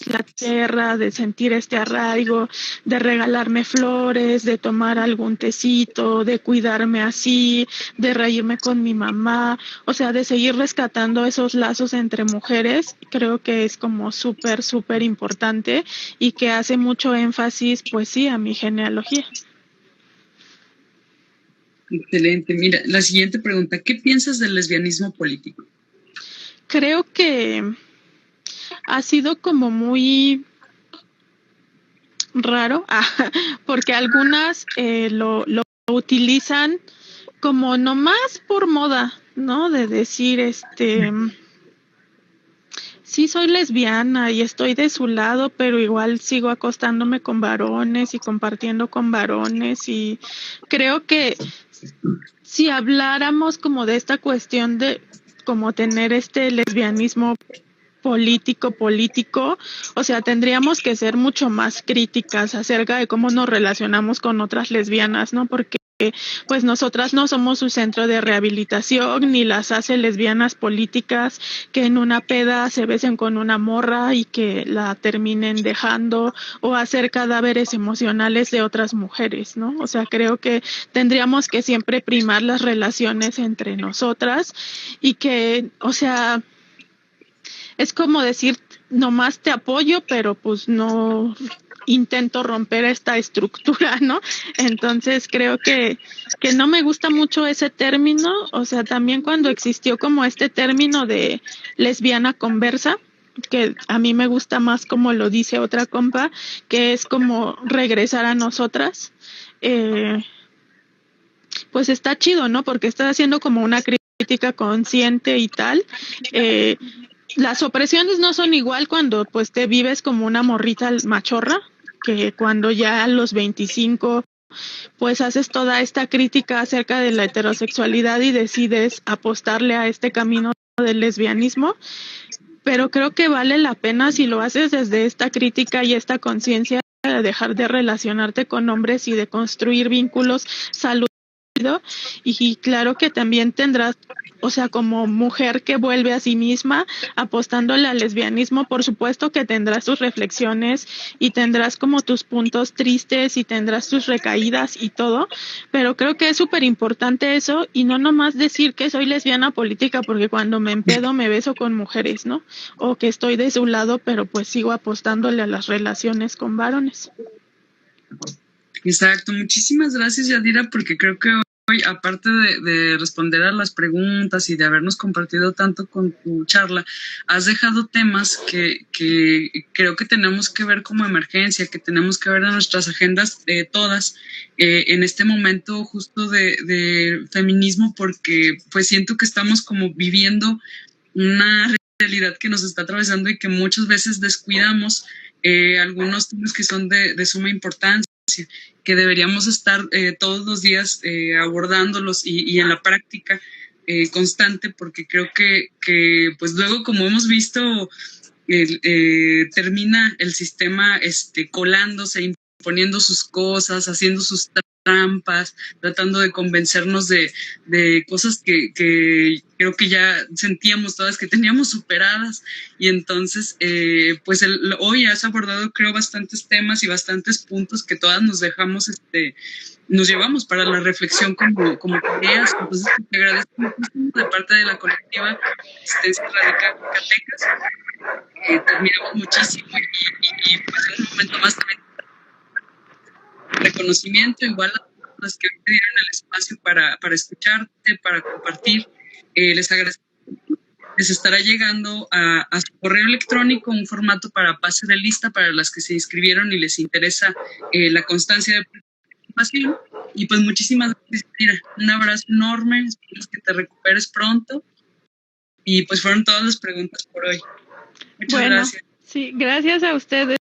S1: la tierra, de sentir este arraigo, de regalarme flores, de tomar algún tecito, de cuidarme así, de reírme con mi mamá, o sea, de seguir rescatando esos lazos entre mujeres, creo que es como súper, súper importante y que hace mucho énfasis, pues sí, a mi genealogía.
S2: Excelente. Mira, la siguiente pregunta, ¿qué piensas del lesbianismo político?
S1: Creo que ha sido como muy raro, porque algunas lo utilizan como nomás por moda, ¿no? De decir, sí soy lesbiana y estoy de su lado, pero igual sigo acostándome con varones y compartiendo con varones y creo que si habláramos como de esta cuestión de como tener este lesbianismo político, o sea, tendríamos que ser mucho más críticas acerca de cómo nos relacionamos con otras lesbianas, ¿no? Porque pues nosotras no somos su centro de rehabilitación, ni las hace lesbianas políticas que en una peda se besen con una morra y que la terminen dejando, o hacer cadáveres emocionales de otras mujeres, ¿no? O sea, creo que tendríamos que siempre primar las relaciones entre nosotras y que, o sea, es como decir, nomás te apoyo, pero pues no intento romper esta estructura, ¿no? Entonces creo que no me gusta mucho ese término, o sea, también cuando existió como este término de lesbiana conversa, que a mí me gusta más como lo dice otra compa, que es como regresar a nosotras, pues está chido, ¿no? Porque está haciendo como una crítica consciente y tal. Las opresiones no son igual cuando pues te vives como una morrita machorra que cuando ya a los 25 pues haces toda esta crítica acerca de la heterosexualidad y decides apostarle a este camino del lesbianismo, pero creo que vale la pena si lo haces desde esta crítica y esta conciencia de dejar de relacionarte con hombres y de construir vínculos saludables. Y claro que también tendrás, o sea, como mujer que vuelve a sí misma apostándole al lesbianismo, por supuesto que tendrás tus reflexiones y tendrás como tus puntos tristes y tendrás tus recaídas y todo, pero creo que es súper importante eso y no nomás decir que soy lesbiana política porque cuando me empedo me beso con mujeres, ¿no? O que estoy de su lado, pero pues sigo apostándole a las relaciones con varones.
S2: Exacto, muchísimas gracias Yadira, porque creo que hoy, aparte de responder a las preguntas y de habernos compartido tanto con tu charla, has dejado temas que creo que tenemos que ver como emergencia, que tenemos que ver en nuestras agendas todas en este momento justo de feminismo, porque pues siento que estamos como viviendo una realidad que nos está atravesando y que muchas veces descuidamos algunos temas que son de suma importancia, que deberíamos estar todos los días abordándolos y en la práctica constante, porque creo que pues luego, como hemos visto, termina el sistema colándose, imponiendo sus cosas, haciendo sus trampas, tratando de convencernos de cosas que creo que ya sentíamos todas que teníamos superadas. Y entonces, pues hoy has abordado, creo, bastantes temas y bastantes puntos que todas nos dejamos, nos llevamos para la reflexión como tareas. Entonces, te agradezco muchísimo de parte de la colectiva Resistencia Radical Zacatecas. Te admiramos muchísimo y pues en un momento más también reconocimiento, igual a las que te dieron el espacio para escucharte, para compartir. Les agradezco. Les estará llegando a su correo electrónico un formato para pase de lista para las que se inscribieron y les interesa la constancia de participación. Y pues muchísimas gracias, Mira, un abrazo enorme, espero que te recuperes pronto. Y pues fueron todas las preguntas por hoy. Muchas gracias.
S1: Sí, gracias a ustedes.